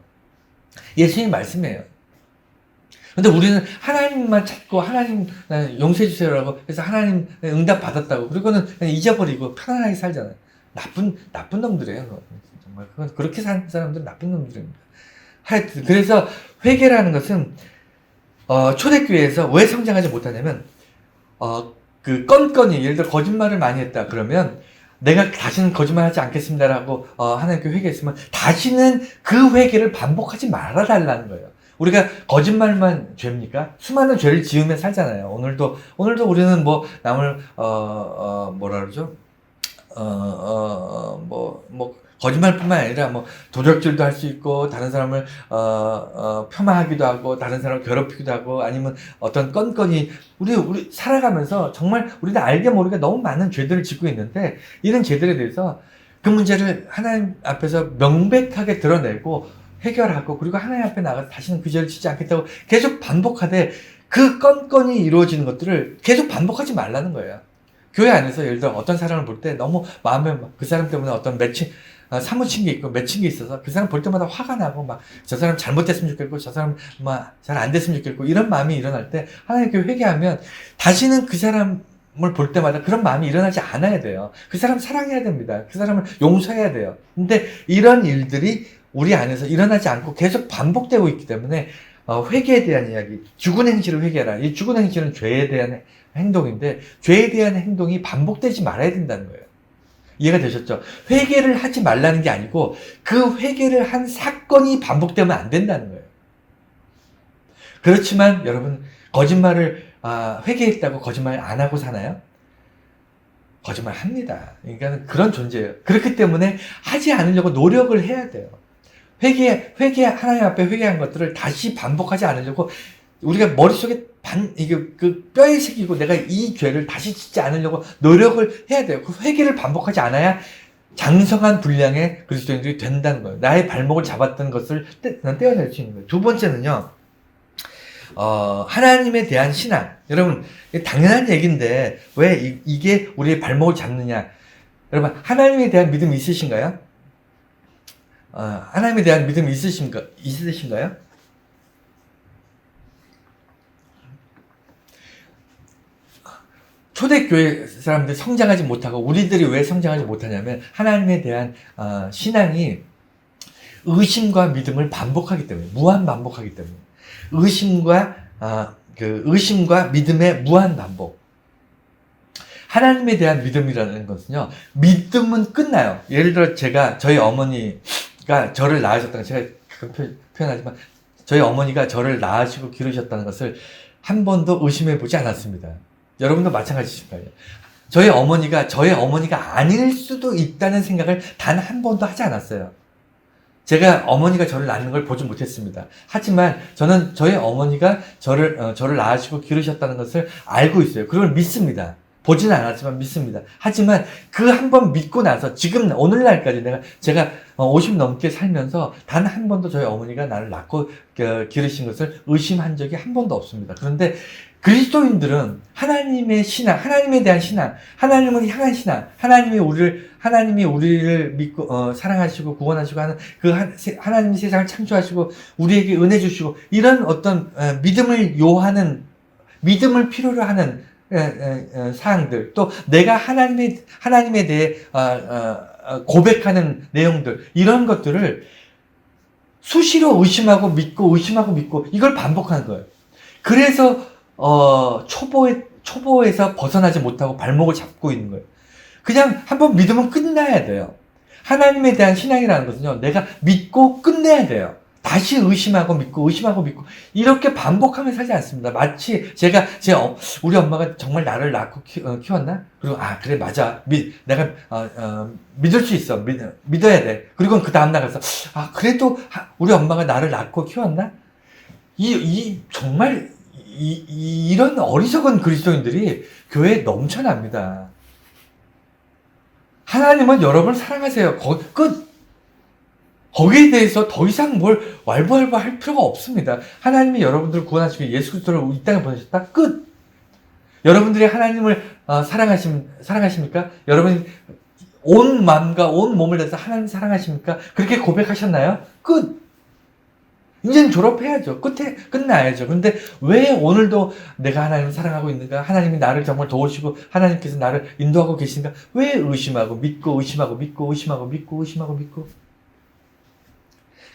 예수님 말씀이에요. 근데 우리는 하나님만 찾고 하나님 용서해 주세요라고 해서 하나님 응답 받았다고 그리고는 그냥 잊어버리고 편안하게 살잖아요. 나쁜 놈들이에요. 정말 그렇게 사는 사람들은 나쁜 놈들입니다. 하여튼 그래서 회개라는 것은 초대교회에서 왜 성장하지 못하냐면 그 건건이 예를 들어 거짓말을 많이 했다 그러면 내가 다시는 거짓말하지 않겠습니다라고 하나님께 회개했으면 다시는 그 회개를 반복하지 말아달라는 거예요. 우리가 거짓말만 죄입니까? 수많은 죄를 지으며 살잖아요. 오늘도 우리는 뭐 남을 뭐라 그러죠? 거짓말뿐만 아니라 뭐 도적질도 할 수 있고 다른 사람을 폄하하기도 하고 다른 사람을 괴롭히기도 하고 아니면 어떤 건건이 우리 살아가면서 정말 우리는 알게 모르게 너무 많은 죄들을 짓고 있는데 이런 죄들에 대해서 그 문제를 하나님 앞에서 명백하게 드러내고 해결하고 그리고 하나님 앞에 나가서 다시는 그 죄를 짓지 않겠다고 계속 반복하되 그 건건이 이루어지는 것들을 계속 반복하지 말라는 거예요. 교회 안에서 예를 들어 어떤 사람을 볼 때 너무 마음에 그 사람 때문에 어떤 사무친 게 있고 맺힌 게 있어서 그 사람 볼 때마다 화가 나고 막 저 사람 잘못됐으면 좋겠고 저 사람 잘 안 됐으면 좋겠고 이런 마음이 일어날 때 하나님께 회개하면 다시는 그 사람을 볼 때마다 그런 마음이 일어나지 않아야 돼요. 그 사람 사랑해야 됩니다. 그 사람을 용서해야 돼요. 근데 이런 일들이 우리 안에서 일어나지 않고 계속 반복되고 있기 때문에 회개에 대한 이야기, 죽은 행실을 회개하라. 이 죽은 행실은 죄에 대한 행동인데 죄에 대한 행동이 반복되지 말아야 된다는 거예요. 이해가 되셨죠? 회개를 하지 말라는 게 아니고 그 회개를 한 사건이 반복되면 안 된다는 거예요. 그렇지만 여러분 거짓말을 회개했다고 거짓말 안 하고 사나요? 거짓말 합니다. 그러니까 그런 존재예요. 그렇기 때문에 하지 않으려고 노력을 해야 돼요. 하나님 앞에 회개한 것들을 다시 반복하지 않으려고 우리가 머릿속에 그 뼈에 새기고 내가 이 죄를 다시 짓지 않으려고 노력을 해야 돼요. 그 회개를 반복하지 않아야 장성한 분량의 그리스도인들이 된다는 거예요. 나의 발목을 잡았던 것을 떼어낼 수 있는 거예요. 두 번째는요, 하나님에 대한 신앙. 여러분, 당연한 얘기인데, 왜 이게 우리의 발목을 잡느냐. 여러분, 하나님에 대한 믿음이 있으신가요? 하나님에 대한 믿음이 있으신가요? 초대교회 사람들이 성장하지 못하고 우리들이 왜 성장하지 못하냐면 하나님에 대한 신앙이 의심과 믿음을 반복하기 때문에, 무한 반복하기 때문에, 의심과 믿음의 무한 반복. 하나님에 대한 믿음이라는 것은요, 믿음은 끝나요. 예를 들어 저희 어머니가 저를 낳으셨다는, 제가 가끔 표현하지만 저희 어머니가 저를 낳으시고 기르셨다는 것을 한 번도 의심해 보지 않았습니다. 여러분도 마찬가지실 거예요. 저희 어머니가 아닐 수도 있다는 생각을 단 한 번도 하지 않았어요. 제가 어머니가 저를 낳는 걸 보지 못했습니다. 하지만 저는 저희 어머니가 저를 낳으시고 기르셨다는 것을 알고 있어요. 그걸 믿습니다. 보지는 않았지만 믿습니다. 하지만 그 한 번 믿고 나서 지금 오늘날까지 제가 50 넘게 살면서 단 한 번도 저희 어머니가 나를 낳고 기르신 것을 의심한 적이 한 번도 없습니다. 그런데 그리스도인들은 하나님의 신앙, 하나님에 대한 신앙, 하나님을 향한 신앙, 하나님이 우리를 믿고 사랑하시고 구원하시고 하는 하나님이 세상을 창조하시고 우리에게 은혜 주시고 이런 어떤 믿음을 필요로 하는 사항들, 또 내가 하나님에 대해 고백하는 내용들, 이런 것들을 수시로 의심하고 믿고 이걸 반복하는 거예요. 그래서 초보에서 벗어나지 못하고 발목을 잡고 있는 거예요. 그냥 한번 믿으면 끝나야 돼요. 하나님에 대한 신앙이라는 것은요, 내가 믿고 끝내야 돼요. 다시 의심하고 믿고 이렇게 반복하면서 살지 않습니다. 마치 우리 엄마가 정말 나를 낳고 키웠나? 그리고 그래 맞아, 내가 믿을 수 있어, 믿어야 돼. 그리고 그 다음 날 가서 그래도 우리 엄마가 나를 낳고 키웠나? 정말 이런 어리석은 그리스도인들이 교회에 넘쳐납니다. 하나님은 여러분을 사랑하세요. 끝. 거기에 대해서 더 이상 뭘 왈부왈부 할 필요가 없습니다. 하나님이 여러분들을 구원하시고 예수 그리스도를 이 땅에 보내셨다. 끝. 여러분들이 하나님을 사랑하십니까? 여러분이 온 마음과 온 몸을 다해서 하나님 사랑하십니까? 그렇게 고백하셨나요? 끝. 이제는 졸업해야죠. 끝나야죠. 근데 왜 오늘도 내가 하나님을 사랑하고 있는가? 하나님이 나를 정말 도우시고 하나님께서 나를 인도하고 계신가? 왜 의심하고 믿고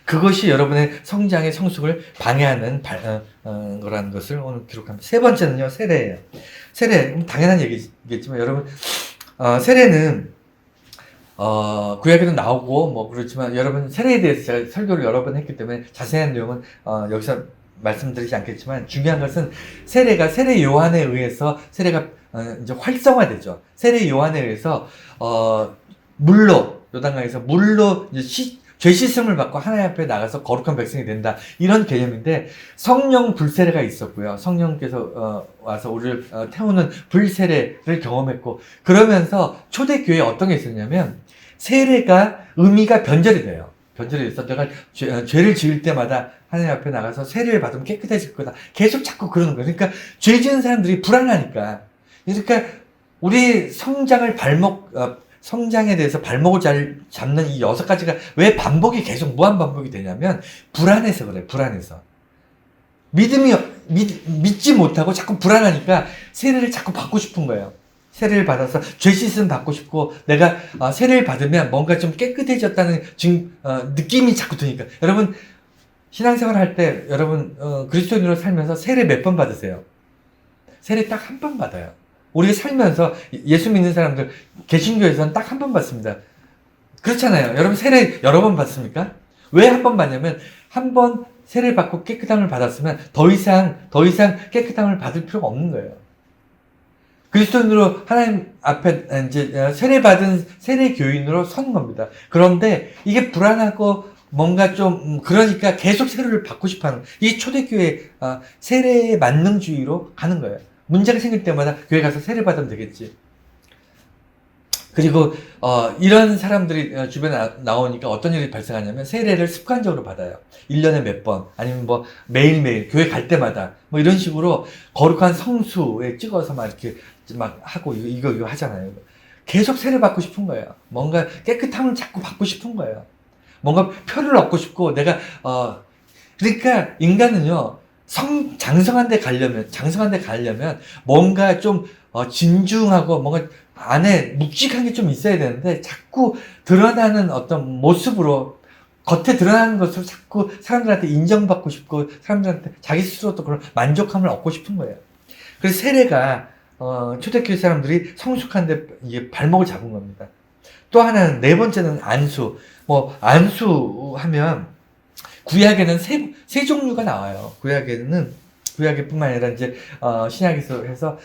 그것이 여러분의 성장의 성숙을 방해하는 거라는 것을 오늘 기록합니다. 세 번째는요, 세례예요. 세례, 당연한 얘기겠지만 여러분, 세례는 구약에도 나오고 그렇지만 여러분, 세례에 대해서 제가 설교를 여러 번 했기 때문에 자세한 내용은 여기서 말씀드리지 않겠지만, 중요한 것은 세례가 세례 요한에 의해서 세례가 이제 활성화되죠. 세례 요한에 의해서 요단강에서 물로 이제 죄 씻음을 받고 하나님 앞에 나가서 거룩한 백성이 된다, 이런 개념인데, 성령 불세례가 있었고요. 성령께서 와서 우리를 태우는 불세례를 경험했고, 그러면서 초대교회에 어떤 게 있었냐면, 세례가 의미가 변절이 돼요. 변절이 돼서 내가 죄를 지을 때마다 하나님 앞에 나가서 세례를 받으면 깨끗해질 거다, 계속 자꾸 그러는 거예요. 그러니까 죄 지은 사람들이 불안하니까. 그러니까 우리 성장에 대해서 발목을 잘 잡는 이 6가지가 왜 계속 무한 반복이 되냐면, 불안해서 그래요. 불안해서. 믿지 못하고 자꾸 불안하니까 세례를 자꾸 받고 싶은 거예요. 세례를 받아서 죄 씻음 받고 싶고, 내가 세례를 받으면 뭔가 좀 깨끗해졌다는 느낌이 자꾸 드니까. 여러분, 신앙생활 할 때 여러분 그리스도인으로 살면서 세례 몇 번 받으세요? 세례 딱 한 번 받아요. 우리가 살면서 예수 믿는 사람들, 개신교에서는 딱 한 번 받습니다. 그렇잖아요. 여러분, 세례 여러 번 받습니까? 왜 한 번 받냐면, 한 번 세례를 받고 깨끗함을 받았으면 더 이상 깨끗함을 받을 필요가 없는 거예요. 그리스도인으로 하나님 앞에 이제 세례받은 세례 교인으로 서는 겁니다. 그런데 이게 불안하고 뭔가 좀 그러니까 계속 세례를 받고 싶어하는, 이 초대교회 세례의 만능주의로 가는 거예요. 문제가 생길 때마다 교회 가서 세례 받으면 되겠지. 그리고 이런 사람들이 주변에 나오니까 어떤 일이 발생하냐면, 세례를 습관적으로 받아요. 1년에 몇 번, 아니면 매일매일 교회 갈 때마다 이런 식으로 거룩한 성수에 찍어서 이렇게 하고 이거 하잖아요. 계속 세례 받고 싶은 거예요. 뭔가 깨끗함을 자꾸 받고 싶은 거예요. 뭔가 표를 얻고 싶고, 그러니까 인간은요, 장성한 데 가려면 뭔가 좀 진중하고 뭔가 안에 묵직한 게 좀 있어야 되는데 자꾸 드러나는 어떤 모습으로 겉에 드러나는 것으로 자꾸 사람들한테 인정받고 싶고 사람들한테 자기 스스로도 그런 만족감을 얻고 싶은 거예요. 그래서 세례가 초대교회 사람들이 성숙한데 이게 발목을 잡은 겁니다. 또 하나는 네 번째는 안수. 안수하면 구약에는 세 종류가 나와요. 구약뿐만 아니라 이제 신약에서 해서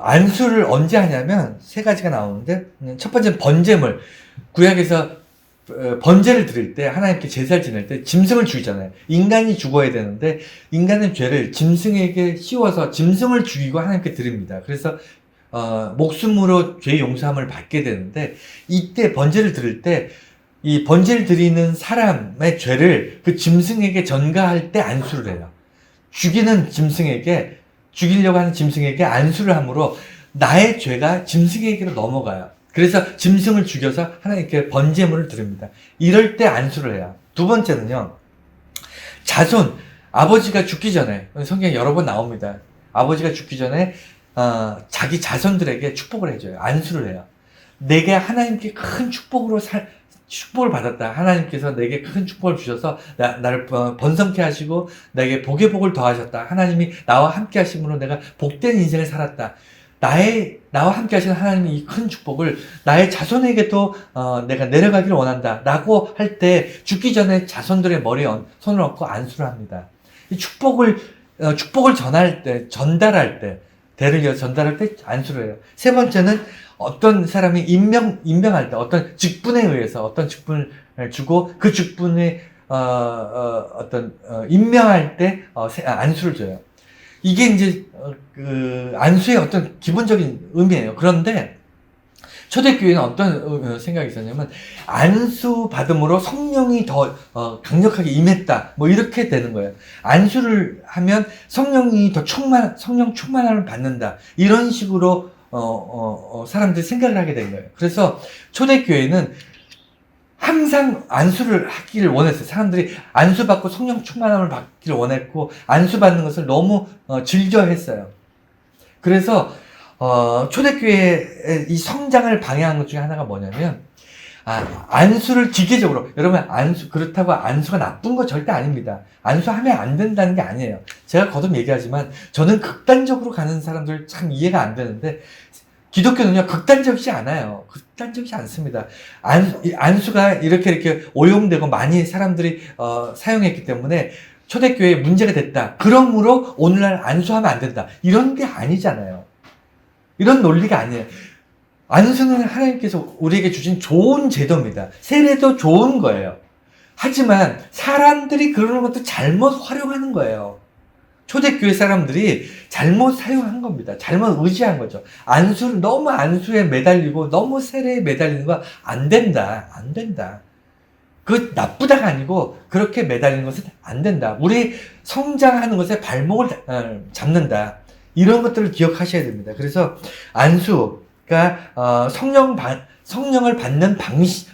안수를 언제 하냐면 세 가지가 나오는데 첫 번째는 번제물. 구약에서 번제를 드릴 때 하나님께 제사를 지낼 때 짐승을 죽이잖아요. 인간이 죽어야 되는데 인간의 죄를 짐승에게 씌워서 짐승을 죽이고 하나님께 드립니다. 그래서 목숨으로 죄 용서함을 받게 되는데 이때 번제를 드릴 때 이 번제를 드리는 사람의 죄를 그 짐승에게 전가할 때 안수를 해요. 죽이려고 하는 짐승에게 안수를 함으로 나의 죄가 짐승에게로 넘어가요. 그래서 짐승을 죽여서 하나님께 번제물을 드립니다. 이럴 때 안수를 해요. 두 번째는요, 자손. 아버지가 죽기 전에, 성경에 여러 번 나옵니다. 아버지가 죽기 전에 자기 자손들에게 축복을 해줘요. 안수를 해요. 내게 하나님께 큰 축복을 받았다. 하나님께서 내게 큰 축복을 주셔서 나를 번성케 하시고 내게 복의 복을 더하셨다. 하나님이 나와 함께 하심으로 내가 복된 인생을 살았다. 나와 함께 하시는 하나님의 이 큰 축복을 나의 자손에게도 내가 내려가기를 원한다. 라고 할 때 죽기 전에 자손들의 머리에 손을 얹고 안수를 합니다. 이 축복을 전달할 때, 대를 이어 전달할 때 안수를 해요. 세 번째는 어떤 사람이 임명할 때, 어떤 직분에 의해서 어떤 직분을 주고 그 직분에 임명할 때 안수를 줘요. 이게 이제 안수의 어떤 기본적인 의미예요. 그런데 초대교회는 어떤 생각이 있었냐면 안수 받음으로 성령이 더 강력하게 임했다. 이렇게 되는 거예요. 안수를 하면 성령이 더 성령 충만함을 받는다. 이런 식으로 사람들이 생각을 하게 된 거예요. 그래서 초대교회는 항상 안수를 하기를 원했어요. 사람들이 안수받고 성령 충만함을 받기를 원했고 안수받는 것을 너무 즐겨했어요. 그래서 초대교회의 이 성장을 방해한 것 중에 하나가 뭐냐면 안수를 기계적으로, 여러분 그렇다고 안수가 나쁜 거 절대 아닙니다. 안수하면 안 된다는 게 아니에요. 제가 거듭 얘기하지만 저는 극단적으로 가는 사람들 참 이해가 안 되는데 기독교는요, 극단적이지 않아요. 극단적이지 않습니다. 안수가 이렇게 오용되고 많이 사람들이 사용했기 때문에 초대교회에 문제가 됐다. 그러므로 오늘날 안수하면 안 된다. 이런 게 아니잖아요. 이런 논리가 아니에요. 안수는 하나님께서 우리에게 주신 좋은 제도입니다. 세례도 좋은 거예요. 하지만 사람들이 그러는 것도 잘못 활용하는 거예요. 초대교회 사람들이 잘못 사용한 겁니다. 잘못 의지한 거죠. 너무 안수에 매달리고 너무 세례에 매달리는 거 안 된다. 안 된다. 그 나쁘다가 아니고 그렇게 매달리는 것은 안 된다. 우리 성장하는 것에 발목을 잡는다. 이런 것들을 기억하셔야 됩니다. 그래서 안수가 성령을 받는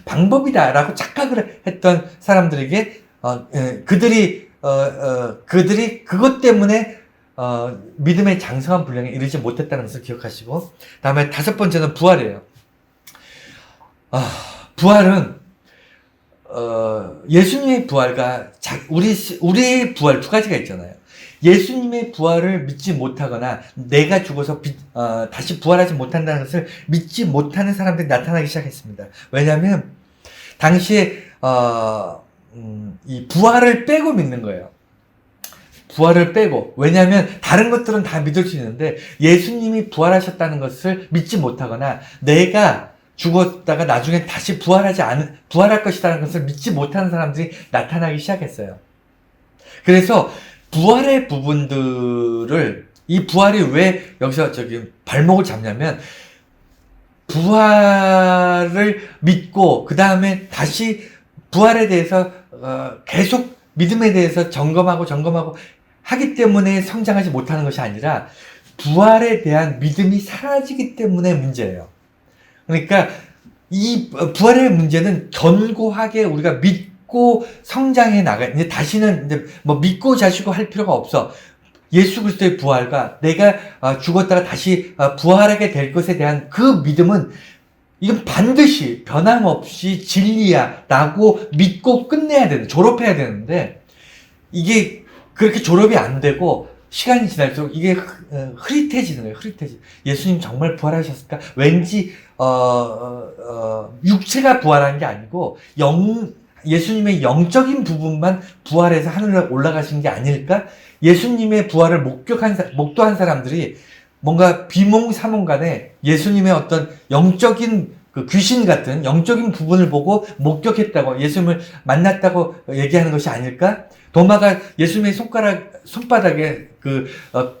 방법이다라고 착각을 했던 사람들에게 그들이 그것 때문에 믿음의 장성한 분량에 이르지 못했다는 것을 기억하시고, 다음에 다섯 번째는 부활이에요. 부활은 예수님의 부활과 우리의 부활 두 가지가 있잖아요. 예수님의 부활을 믿지 못하거나 내가 죽어서 다시 부활하지 못한다는 것을 믿지 못하는 사람들이 나타나기 시작했습니다. 왜냐하면 당시에 이 부활을 빼고 믿는 거예요. 부활을 빼고. 왜냐하면 다른 것들은 다 믿을 수 있는데 예수님이 부활하셨다는 것을 믿지 못하거나 내가 죽었다가 나중에 다시 부활할 것이라는 것을 믿지 못하는 사람들이 나타나기 시작했어요. 그래서 부활의 부분들을, 이 부활이 왜 여기서 발목을 잡냐면, 부활을 믿고 그 다음에 다시 부활에 대해서 계속 믿음에 대해서 점검하고 하기 때문에 성장하지 못하는 것이 아니라 부활에 대한 믿음이 사라지기 때문에 문제예요. 그러니까 이 부활의 문제는 견고하게 우리가 믿고 성장해 나가. 이제 다시는 이제 뭐 믿고 자시고 할 필요가 없어. 예수 그리스도의 부활과 내가 죽었다가 다시 부활하게 될 것에 대한 그 믿음은 이건 반드시 변함없이 진리야 라고 믿고 끝내야 되는, 졸업해야 되는데 이게 그렇게 졸업이 안 되고 시간이 지날수록 이게 흐릿해지는 거예요. 흐릿해지. 예수님 정말 부활하셨을까? 왠지 육체가 부활한 게 아니고 예수님의 영적인 부분만 부활해서 하늘로 올라가신 게 아닐까? 예수님의 부활을 목도한 사람들이 뭔가 비몽사몽간에 예수님의 어떤 영적인 그 귀신 같은 영적인 부분을 보고 목격했다고, 예수님을 만났다고 얘기하는 것이 아닐까? 도마가 예수님의 손바닥에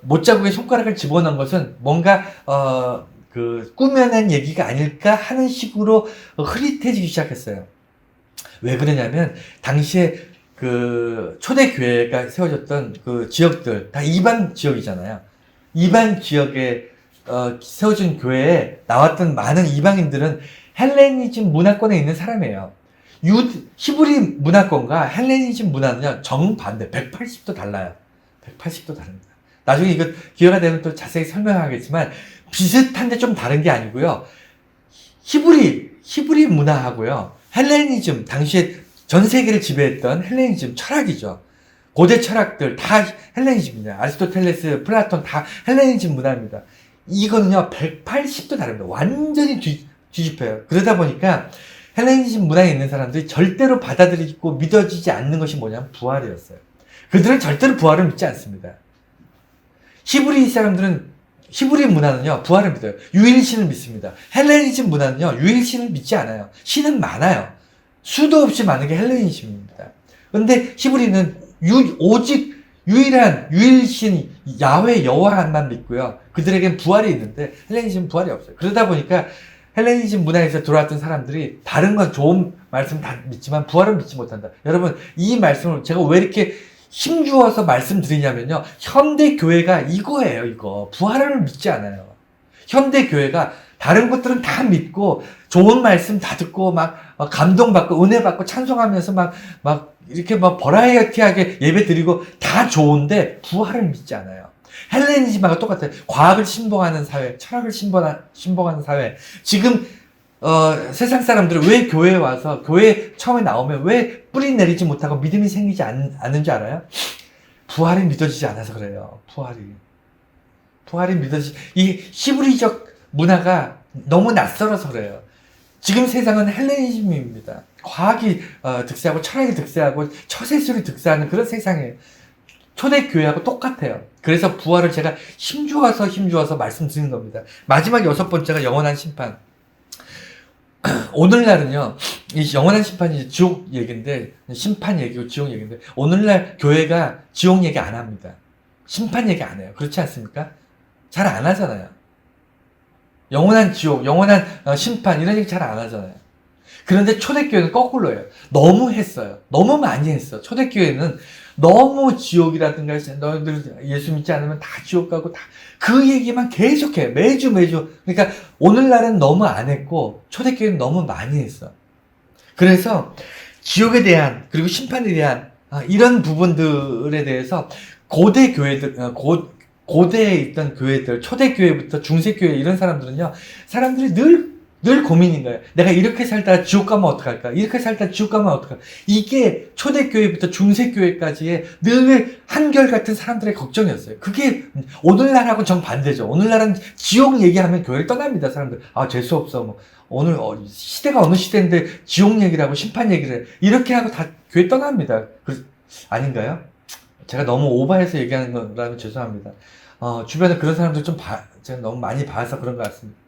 못자국에 손가락을 집어넣은 것은 뭔가 꾸며낸 얘기가 아닐까 하는 식으로 흐릿해지기 시작했어요. 왜 그러냐면 당시에 그 초대교회가 세워졌던 그 지역들 다 이방 지역이잖아요. 이방 지역에 세워진 교회에 나왔던 많은 이방인들은 헬레니즘 문화권에 있는 사람이에요. 히브리 문화권과 헬레니즘 문화는요, 정반대, 180도 달라요. 180도 다릅니다. 나중에 이거 기회가 되면 또 자세히 설명하겠지만, 비슷한데 좀 다른 게 아니고요. 히브리 문화하고요, 헬레니즘, 당시에 전 세계를 지배했던 헬레니즘 철학이죠. 고대 철학들 다 헬레니즘입니다. 아리스토텔레스, 플라톤 다 헬레니즘 문화입니다. 이거는요, 180도 다릅니다. 완전히 뒤집혀요. 그러다 보니까 헬레니즘 문화에 있는 사람들이 절대로 받아들이고 믿어지지 않는 것이 뭐냐면 부활이었어요. 그들은 절대로 부활을 믿지 않습니다. 히브리 문화는요, 부활을 믿어요. 유일신을 믿습니다. 헬레니즘 문화는요, 유일신을 믿지 않아요. 신은 많아요. 수도 없이 많은 게 헬레니즘입니다. 근데 히브리는 오직 유일신 야훼 여호와만 믿고요. 그들에겐 부활이 있는데 헬레니즘은 부활이 없어요. 그러다 보니까 헬레니즘 문화에서 들어왔던 사람들이 다른 건 좋은 말씀 다 믿지만 부활은 믿지 못한다. 여러분, 이 말씀을 제가 왜 이렇게 힘주어서 말씀드리냐면요, 현대 교회가 이거예요. 이거 부활을 믿지 않아요. 현대 교회가 다른 것들은 다 믿고 좋은 말씀 다 듣고 막 감동받고 은혜 받고 찬송하면서 막 이렇게 막 버라이어티하게 예배 드리고 다 좋은데 부활을 믿지 않아요. 헬레니즘하고 똑같아요. 과학을 신봉하는 사회, 철학을 신봉하는 사회. 지금 세상 사람들은 왜 교회에 와서 교회 처음에 나오면 왜 뿌리 내리지 못하고 믿음이 생기지 않는 줄 알아요? 부활이 믿어지지 않아서 그래요. 부활이 이 히브리적 문화가 너무 낯설어서 그래요. 지금 세상은 헬레니즘입니다. 과학이 득세하고 철학이 득세하고 처세술이 득세하는 그런 세상이에요. 초대교회하고 똑같아요. 그래서 부활을 제가 힘주어서 말씀드리는 겁니다. 마지막 6번째가 영원한 심판. 오늘날은요, 이 영원한 심판이 지옥 얘기인데, 심판 얘기고 지옥 얘기인데, 오늘날 교회가 지옥 얘기 안 합니다. 심판 얘기 안 해요. 그렇지 않습니까? 잘 안 하잖아요. 영원한 지옥, 영원한 심판, 이런 얘기 잘 안 하잖아요. 그런데 초대교회는 거꾸로예요. 너무 했어요. 너무 많이 했어. 초대교회는 너무 지옥이라든가, 너희들 예수 믿지 않으면 다 지옥 가고, 그 얘기만 계속해. 매주. 그러니까 오늘날은 너무 안 했고, 초대교회는 너무 많이 했어. 그래서 지옥에 대한, 그리고 심판에 대한, 이런 부분들에 대해서 고대 교회들, 고대에 있던 교회들, 초대교회부터 중세교회 이런 사람들이 늘 고민인 거예요. 내가 이렇게 살다가 지옥 가면 어떡할까? 이렇게 살다가 지옥 가면 어떡할까? 이게 초대교회부터 중세교회까지의 늘 한결같은 사람들의 걱정이었어요. 그게 오늘날하고 정반대죠. 오늘날은 지옥 얘기하면 교회를 떠납니다, 사람들. 재수없어. 뭐, 오늘, 시대가 어느 시대인데 지옥 얘기를 하고 심판 얘기를 해. 이렇게 하고 다 교회 떠납니다. 아닌가요? 제가 너무 오버해서 얘기하는 거라면 죄송합니다. 주변에 그런 사람들 제가 너무 많이 봐서 그런 것 같습니다.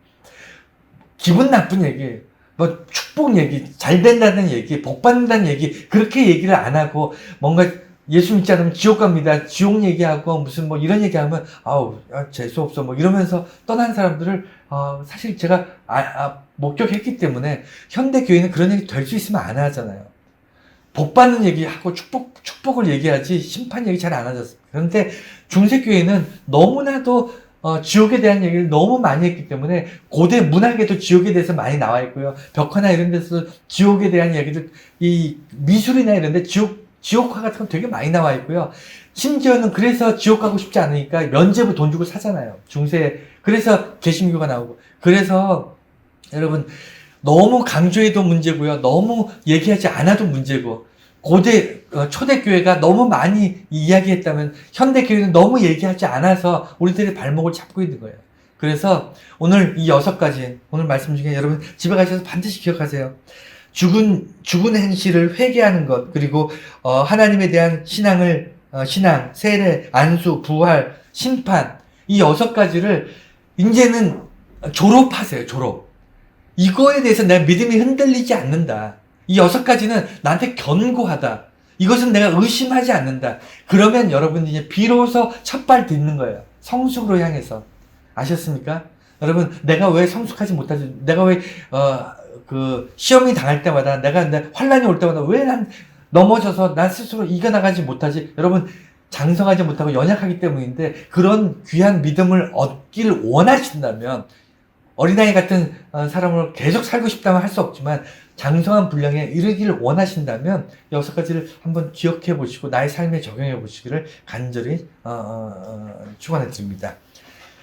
기분 나쁜 얘기, 뭐 축복 얘기, 잘 된다는 얘기, 복 받는다는 얘기, 그렇게 얘기를 안 하고 뭔가 예수 믿지 않으면 지옥 갑니다. 지옥 얘기하고 무슨 뭐 이런 얘기하면 재수없어 뭐 이러면서 떠난 사람들을 사실 제가 목격했기 때문에 현대 교회는 그런 얘기 될 수 있으면 안 하잖아요. 복 받는 얘기하고 축복을 얘기하지 심판 얘기 잘 안 하셨어요. 그런데 중세교회는 너무나도 지옥에 대한 얘기를 너무 많이 했기 때문에 고대 문학에도 지옥에 대해서 많이 나와 있고요. 벽화나 이런 데서 지옥에 대한 얘기들, 이 미술이나 이런 데 지옥화 같은 거 되게 많이 나와 있고요. 심지어는 그래서 지옥 가고 싶지 않으니까 면죄부 돈 주고 사잖아요. 중세. 그래서 개신교가 나오고. 그래서 여러분 너무 강조해도 문제고요. 너무 얘기하지 않아도 문제고. 고대 초대교회가 너무 많이 이야기했다면 현대교회는 너무 얘기하지 않아서 우리들의 발목을 잡고 있는 거예요. 그래서 오늘 이 6가지 오늘 말씀 중에 여러분 집에 가셔서 반드시 기억하세요. 죽은 행실을 회개하는 것, 그리고 하나님에 대한 신앙, 세례, 안수, 부활, 심판, 이 6가지를 이제는 졸업하세요. 졸업. 이거에 대해서 내 믿음이 흔들리지 않는다. 이 6가지는 나한테 견고하다. 이것은 내가 의심하지 않는다. 그러면 여러분 이제 비로소 첫발 딛는 거예요. 성숙으로 향해서. 아셨습니까? 여러분, 내가 왜 성숙하지 못하지? 내가 왜 시험이 당할 때마다, 내 환란이 올 때마다 왜 난 넘어져서 난 스스로 이겨나가지 못하지? 여러분, 장성하지 못하고 연약하기 때문인데, 그런 귀한 믿음을 얻기를 원하신다면, 어린아이 같은 사람으로 계속 살고 싶다면 할 수 없지만, 장성한 분량에 이르기를 원하신다면, 6가지를 한번 기억해 보시고, 나의 삶에 적용해 보시기를 간절히 축원해 드립니다.